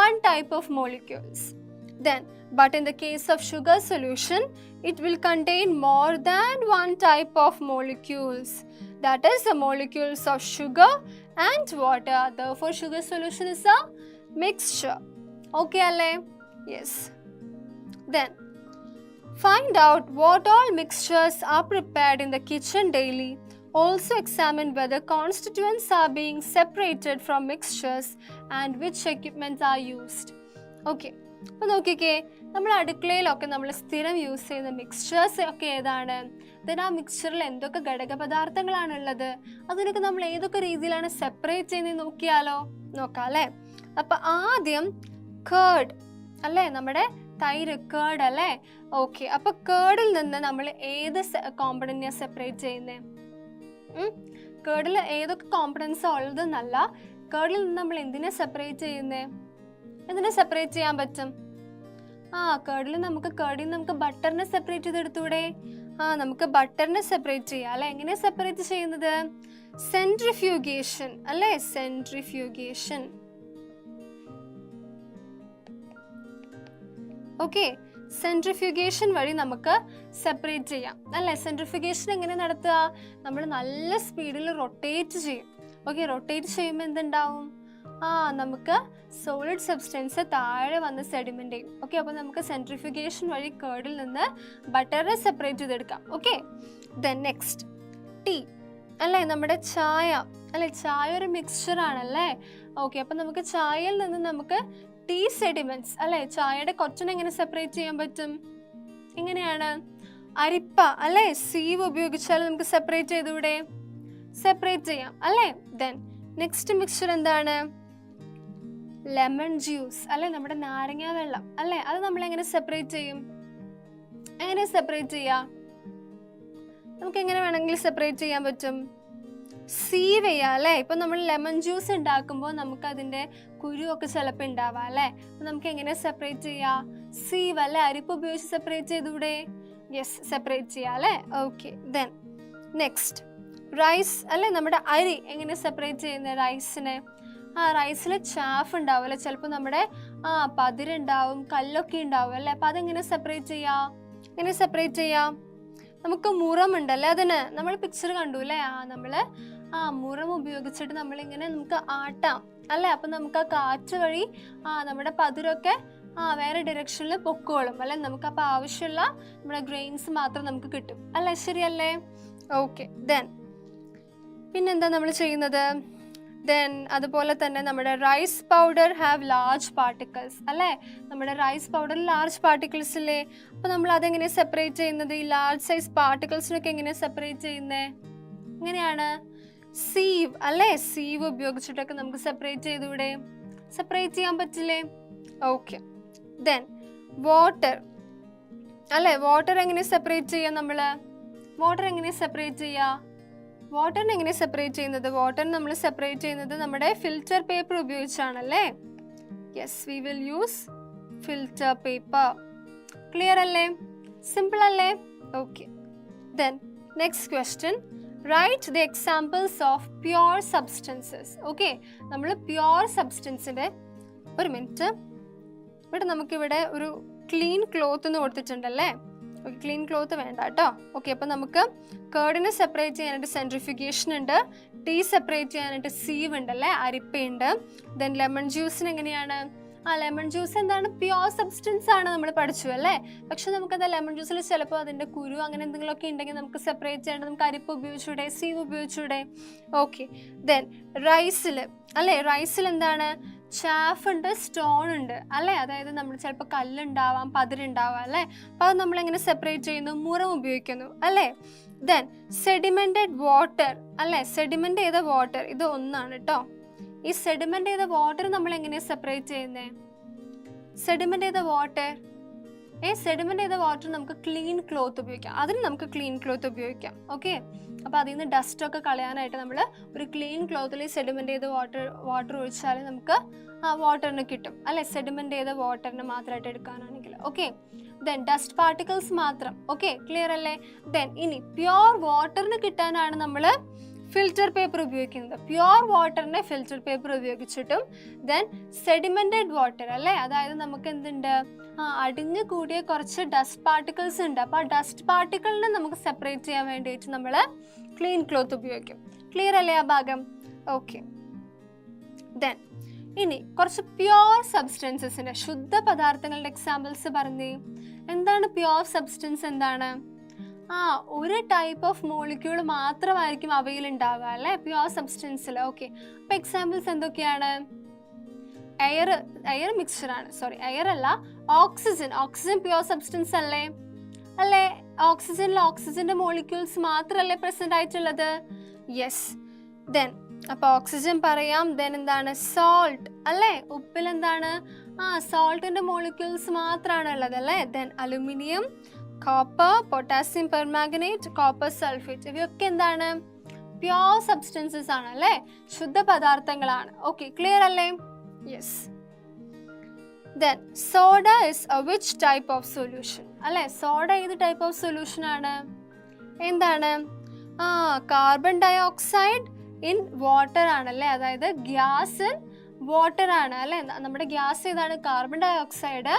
A: one type of molecules. Then, but in the case of sugar solution, it will contain more than one type of molecules. That is the molecules of sugar and water. Therefore, sugar solution is a mixture. Okay അല്ലേ? Yes. Then find out what all mixtures are prepared in the kitchen daily. Also examine whether constituents are being separated from mixtures and which equipments are used. Okay. അപ്പോൾ നോക്കിക്കേ, നമ്മൾ അടുക്കളയിലൊക്കെ നമ്മൾ സ്ഥിരം use ചെയ്യുന്ന mixtures ഒക്കെ ഏതാണ്? Then ആ മിക്സ്ചറിൽ എന്തൊക്കെ ഘടകപദാർത്ഥങ്ങളാണുള്ളത്, അതിനൊക്കെ നമ്മൾ ഏതൊക്കെ രീതിയിലാണ് സെപ്പറേറ്റ് ചെയ്യുന്നത് നോക്കിയാലോ? നോക്കാം അല്ലേ? അപ്പം ആദ്യം കേർഡ് അല്ലേ, നമ്മുടെ തൈര്, കേർഡ് അല്ലേ? ഓക്കെ, അപ്പോൾ കേർഡിൽ നിന്ന് നമ്മൾ ഏത് കോമ്പണന്റിനെ സെപ്പറേറ്റ് ചെയ്യുന്നത്? കേർഡിൽ ഏതൊക്കെ കോമ്പണൻസ് ഉള്ളതെന്നല്ല, കേർഡിൽ നിന്ന് നമ്മൾ എന്തിനെ സെപ്പറേറ്റ് ചെയ്യുന്നത്? എന്തിനെ സെപ്പറേറ്റ് ചെയ്യാൻ പറ്റും? കേർഡിൽ നമുക്ക് ബട്ടറിനെ സെപ്പറേറ്റ് ചെയ്തെടുത്തൂടെ? നമുക്ക് ബട്ടറിനെ സെപ്പറേറ്റ് ചെയ്യാം അല്ലെ? എങ്ങനെ സെപ്പറേറ്റ് ചെയ്യുന്നത്? സെൻട്രിഫ്യൂഗേഷൻ അല്ലെ? സെൻട്രിഫ്യൂഗേഷൻ. ഓക്കെ, സെൻട്രിഫ്യൂഗേഷൻ വഴി നമുക്ക് സെപ്പറേറ്റ് ചെയ്യാം അല്ലേ? സെൻട്രിഫ്യൂഗേഷൻ എങ്ങനെ നടത്തുക? നമ്മൾ നല്ല സ്പീഡിൽ റൊട്ടേറ്റ് ചെയ്യും. ഓക്കെ, റൊട്ടേറ്റ് ചെയ്യുമ്പോൾ എന്തുണ്ടാവും? നമുക്ക് സോളിഡ് സബ്സ്റ്റൻസ് താഴെ വന്ന് സെഡിമെന്റ് ചെയ്യും. ഓക്കെ, അപ്പോൾ നമുക്ക് സെൻട്രിഫ്യൂഗേഷൻ വഴി കേർഡിൽ നിന്ന് ബട്ടറിനെ സെപ്പറേറ്റ് ചെയ്തെടുക്കാം. ഓക്കെ, ദെൻ നെക്സ്റ്റ് ടീ അല്ലേ, നമ്മുടെ ചായ അല്ലെ? ചായ ഒരു മിക്സ്ചർ ആണല്ലേ? ഓക്കെ, അപ്പം നമുക്ക് ചായയിൽ നിന്ന് നമുക്ക് ടീ സെഡിമെന്റ്സ് അല്ലെ, ചായയുടെ കൊച്ചനെ എങ്ങനെ സെപ്പറേറ്റ് ചെയ്യാൻ പറ്റും? എങ്ങനെയാണ്? അരിപ്പ അല്ലെ, സീവ് ഉപയോഗിച്ചാൽ നമുക്ക് സെപ്പറേറ്റ് ചെയ്തൂടെ? സെപ്പറേറ്റ് ചെയ്യാം അല്ലേ? ദെൻ നെക്സ്റ്റ് മിക്സ്ചർ എന്താണ്? ലെമൺ ജ്യൂസ് അല്ലെ, നമ്മുടെ നാരങ്ങ വെള്ളം അല്ലെ? അത് നമ്മൾ എങ്ങനെ സെപ്പറേറ്റ് ചെയ്യും? എങ്ങനെ സെപ്പറേറ്റ് ചെയ്യാം? നമുക്ക് എങ്ങനെ വേണമെങ്കിൽ സെപ്പറേറ്റ് ചെയ്യാൻ പറ്റും? സീവ് ചെയ്യാം അല്ലേ? ഇപ്പം നമ്മൾ ലെമൺ ജ്യൂസ് ഉണ്ടാക്കുമ്പോൾ നമുക്ക് അതിൻ്റെ കുരുവൊക്കെ ചിലപ്പോൾ ഉണ്ടാവാം അല്ലേ? അപ്പം നമുക്ക് എങ്ങനെ സെപ്പറേറ്റ് ചെയ്യാം? സീവ് അല്ലെ, അരിപ്പ് ഉപയോഗിച്ച് സെപ്പറേറ്റ് ചെയ്തൂടെ? യെസ്, സെപ്പറേറ്റ് ചെയ്യാം അല്ലേ? ഓക്കെ, ദെൻ നെക്സ്റ്റ് റൈസ് അല്ലെ, നമ്മുടെ അരി എങ്ങനെ സെപ്പറേറ്റ് ചെയ്യുന്നത്? റൈസിനെ റൈസിൽ ചാഫ് ഉണ്ടാവും അല്ലെ? ചിലപ്പോൾ നമ്മുടെ പതിരുണ്ടാവും, കല്ലൊക്കെ ഉണ്ടാവും അല്ലേ? അപ്പം അതെങ്ങനെ സെപ്പറേറ്റ് ചെയ്യാം? എങ്ങനെ സെപ്പറേറ്റ് ചെയ്യാം? നമുക്ക് മുറമുണ്ടല്ലേ, അതിന് നമ്മൾ പിക്ചർ കണ്ടു അല്ലേ? നമ്മൾ മുറം ഉപയോഗിച്ചിട്ട് നമ്മളിങ്ങനെ നമുക്ക് ആട്ടാം അല്ലേ? അപ്പം നമുക്ക് ആ കാറ്റ് വഴി നമ്മുടെ പതിരൊക്കെ വേറെ ഡിറക്ഷനിൽ പൊക്കോളും അല്ലെ? നമുക്ക് അപ്പം ആവശ്യമുള്ള നമ്മുടെ ഗ്രെയിൻസ് മാത്രം നമുക്ക് കിട്ടും അല്ലേ? ശരിയല്ലേ? ഓക്കെ, ദെൻ പിന്നെന്താ നമ്മൾ ചെയ്യുന്നത്? ദെൻ അതുപോലെ തന്നെ നമ്മുടെ rice powder have large particles അല്ലേ? നമ്മുടെ റൈസ് പൗഡറിൽ ലാർജ് പാർട്ടിക്കിൾസ് ഇല്ലേ? അപ്പോൾ നമ്മൾ അതെങ്ങനെ സെപ്പറേറ്റ് ചെയ്യുന്നത്? ഈ ലാർജ് സൈസ് പാർട്ടിക്കിൾസിനൊക്കെ എങ്ങനെ സെപ്പറേറ്റ് ചെയ്യുന്നത്? എങ്ങനെയാണ്? സീവ് അല്ലേ? സീവ് ഉപയോഗിച്ചിട്ടൊക്കെ നമുക്ക് സെപ്പറേറ്റ് ചെയ്തൂടെ? സെപ്പറേറ്റ് ചെയ്യാൻ പറ്റില്ലേ? ഓക്കെ, ദെൻ വാട്ടർ അല്ലേ? വാട്ടർ എങ്ങനെ സെപ്പറേറ്റ് ചെയ്യാം? നമ്മൾ വാട്ടർ എങ്ങനെ സെപ്പറേറ്റ് ചെയ്യാം? വാട്ടറിനെ എങ്ങനെ സെപ്പറേറ്റ് ചെയ്യുന്നത്? വാട്ടർ നമ്മൾ സെപ്പറേറ്റ് ചെയ്യുന്നത് നമ്മുടെ ഫിൽറ്റർ പേപ്പർ ഉപയോഗിച്ചാണല്ലേ? Yes, we will use filter paper. Clear അല്ലേ? സിമ്പിൾ അല്ലേ? Okay, then next question, write the examples of pure substances. Okay, നമ്മൾ പ്യുവർ സബ്സ്റ്റൻസിൻ്റെ ഒരു മിനിറ്റ്, ഇവിടെ നമുക്കിവിടെ ഒരു ക്ലീൻ ക്ലോത്ത് എന്ന് കൊടുത്തിട്ടുണ്ടല്ലേ? ഓക്കെ, ക്ലീൻ ക്ലോത്ത് വേണ്ട കേട്ടോ. ഓക്കെ, അപ്പോൾ നമുക്ക് കേർഡിനെ സെപ്പറേറ്റ് ചെയ്യാനായിട്ട് സെൻട്രിഫ്യൂഗേഷൻ ഉണ്ട്, ടീ സെപ്പറേറ്റ് ചെയ്യാനായിട്ട് സീവ് ഉണ്ടല്ലേ, അരിപ്പയുണ്ട്. ദെൻ ലെമൺ ജ്യൂസിന് എങ്ങനെയാണ്? ലെമൺ ജ്യൂസ് എന്താണ്? പ്യുവർ സബ്സ്റ്റൻസ് ആണ്, നമ്മൾ പഠിച്ചു അല്ലേ? പക്ഷെ നമുക്കത് ലെമൺ ജ്യൂസിൽ ചിലപ്പോൾ അതിൻ്റെ കുരു അങ്ങനെ എന്തെങ്കിലുമൊക്കെ ഉണ്ടെങ്കിൽ നമുക്ക് സെപ്പറേറ്റ് ചെയ്യേണ്ടത് നമുക്ക് അരിപ്പ് ഉപയോഗിച്ചൂടെ? സീവ് ഉപയോഗിച്ചൂടെ? ഓക്കെ, ദെൻ റൈസിൽ അല്ലേ? റൈസിൽ എന്താണ്? ചാഫ് ഉണ്ട്, സ്റ്റോൺ ഉണ്ട് അല്ലേ? അതായത് നമ്മൾ ചിലപ്പോൾ കല്ലുണ്ടാവാം, പതിരുണ്ടാവാം അല്ലേ? അപ്പോൾ അത് നമ്മളെങ്ങനെ സെപ്പറേറ്റ് ചെയ്യുന്നു? മുറം ഉപയോഗിക്കുന്നു അല്ലേ? ദെൻ സെഡിമെന്റഡ് വാട്ടർ അല്ലേ? സെഡിമെന്റ് ചെയ്ത വാട്ടർ ഇത് ഒന്നാണ് കേട്ടോ. ഈ സെഡിമെന്റ് ചെയ്ത വാട്ടർ നമ്മൾ എങ്ങനെയാണ് സെപ്പറേറ്റ് ചെയ്യുന്നത്? സെഡിമെന്റ് ചെയ്ത വാട്ടർ സെഡിമെന്റ് ചെയ്ത വാട്ടർ നമുക്ക് ക്ലീൻ ക്ലോത്ത് ഉപയോഗിക്കാം. അതിന് നമുക്ക് ക്ലീൻ ക്ലോത്ത് ഉപയോഗിക്കാം. ഓക്കെ, അപ്പോൾ അതിൽ നിന്ന് ഡസ്റ്റ് ഒക്കെ കളയാനായിട്ട് നമ്മൾ ഒരു ക്ലീൻ ക്ലോത്തിൽ സെഡിമെന്റ് ചെയ്ത വാട്ടർ ഒഴിച്ചാൽ നമുക്ക് വാട്ടറിന് കിട്ടും അല്ലെ? സെഡിമെന്റ് ചെയ്ത വാട്ടറിന് മാത്രമായിട്ട് എടുക്കാനാണെങ്കിൽ. ഓക്കെ, ദെൻ ഡസ്റ്റ് പാർട്ടിക്കിൾസ് മാത്രം. ഓക്കെ, ക്ലിയർ അല്ലേ? ദെൻ ഇനി പ്യുവർ വാട്ടറിന് കിട്ടാനാണ് നമ്മൾ ഫിൽറ്റർ പേപ്പർ ഉപയോഗിക്കുന്നത്. പ്യുവർ വാട്ടറിനെ ഫിൽറ്റർ പേപ്പർ ഉപയോഗിച്ചിട്ടും ദെൻ സെഡിമെന്റഡ് വാട്ടർ അല്ലേ? അതായത് നമുക്ക് എന്തുണ്ട്? അടിഞ്ഞു കൂടിയ കുറച്ച് ഡസ്റ്റ് പാർട്ടിക്കിൾസ് ഉണ്ട്. അപ്പോൾ ആ ഡസ്റ്റ് പാർട്ടിക്കിളിനെ നമുക്ക് സെപ്പറേറ്റ് ചെയ്യാൻ വേണ്ടിയിട്ട് നമ്മൾ ക്ലീൻ ക്ലോത്ത് ഉപയോഗിക്കും. ക്ലിയർ അല്ലേ ആ ഭാഗം? ഓക്കെ, ദെൻ ഇനി കുറച്ച് പ്യുവർ സബ്സ്റ്റൻസസിന്റെ ശുദ്ധ പദാർത്ഥങ്ങളുടെ എക്സാമ്പിൾസ് പറഞ്ഞേ. എന്താണ് പ്യുവർ സബ്സ്റ്റൻസ്? എന്താണ്? ഒരു ടൈപ്പ് ഓഫ് മോളിക്യൂൾ മാത്രമായിരിക്കും അവയിൽ ഉണ്ടാവുക അല്ലേ, പ്യുവർ സബ്സ്റ്റൻസിൽ. ഓക്കെ, അപ്പൊ എക്സാമ്പിൾസ് എന്തൊക്കെയാണ്? എയർ മിക്സ്ചർ ആണ്, സോറി എയർ അല്ല, ഓക്സിജൻ പ്യുവർ സബ്സ്റ്റൻസ് അല്ലേ? അല്ലേ, ഓക്സിജനിൽ ഓക്സിജന്റെ മോളിക്യൂൾസ് മാത്രമല്ലേ പ്രസന്റ് ആയിട്ടുള്ളത്? യെസ്. ദെൻ അപ്പൊ ഓക്സിജൻ പറയാം. ദെൻ എന്താണ്? സോൾട്ട് അല്ലേ, ഉപ്പിൽ എന്താണ്? സോൾട്ടിന്റെ മോളിക്യൂൾസ് മാത്രമാണ് ഉള്ളത് അല്ലേ. Then aluminium, copper, potassium permanganate, copper sulphate, ഇവയൊക്കെ എന്താണ്? പ്യുവർ സബ്സ്റ്റൻസസ് ആണ് അല്ലേ, ശുദ്ധ പദാർത്ഥങ്ങളാണ്. ഓക്കെ, ക്ലിയർ അല്ലേ? Yes. Then soda is A which type of solution അല്ലേ? സോഡ ഏത് ടൈപ്പ് ഓഫ് സൊല്യൂഷൻ ആണ്? എന്താണ്? കാർബൺ ഡയോക്സൈഡ് ഇൻ വാട്ടർ ആണല്ലേ, അതായത് ഗ്യാസ് ഇൻ വാട്ടർ ആണ് അല്ലേ. നമ്മുടെ ഗ്യാസ് ഏതാണ്? Carbon dioxide.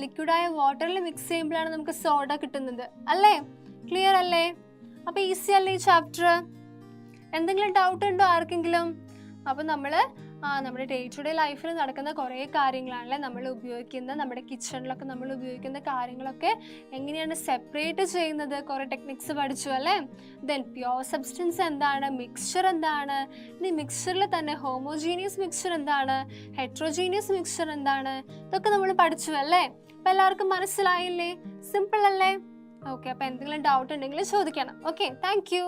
A: ലിക്വിഡായ വാട്ടറിൽ മിക്സ് ചെയ്യുമ്പോഴാണ് നമുക്ക് സോഡ കിട്ടുന്നത് അല്ലേ. ക്ലിയർ അല്ലേ? അപ്പൊ ഈസി അല്ലേ ഈ ചാപ്റ്റർ? എന്തെങ്കിലും ഡൗട്ട് ഉണ്ടോ ആർക്കെങ്കിലും? അപ്പൊ നമ്മുടെ ഡേ ടു ഡേ ലൈഫിൽ നടക്കുന്ന കുറേ കാര്യങ്ങളാണല്ലേ നമ്മൾ ഉപയോഗിക്കുന്ന, നമ്മുടെ കിച്ചണിലൊക്കെ നമ്മൾ ഉപയോഗിക്കുന്ന കാര്യങ്ങളൊക്കെ എങ്ങനെയാണ് സെപ്പറേറ്റ് ചെയ്യുന്നത്, കുറേ ടെക്നിക്സ് പഠിച്ചു അല്ലേ. ദെൻ പ്യുവർ സബ്സ്റ്റൻസ് എന്താണ്, മിക്സ്ചർ എന്താണ്, ഇനി മിക്സ്ചറിൽ തന്നെ ഹോമോജീനിയസ് മിക്സ്ചർ എന്താണ്, ഹെട്രോജീനിയസ് മിക്സ്ചർ എന്താണ്, ഇതൊക്കെ നമ്മൾ പഠിച്ചു അല്ലേ. അപ്പം എല്ലാവർക്കും മനസ്സിലായില്ലേ? സിമ്പിൾ അല്ലേ? ഓക്കെ, അപ്പം എന്തെങ്കിലും ഡൗട്ട് ഉണ്ടെങ്കിൽ ചോദിക്കണം. Okay, thank you.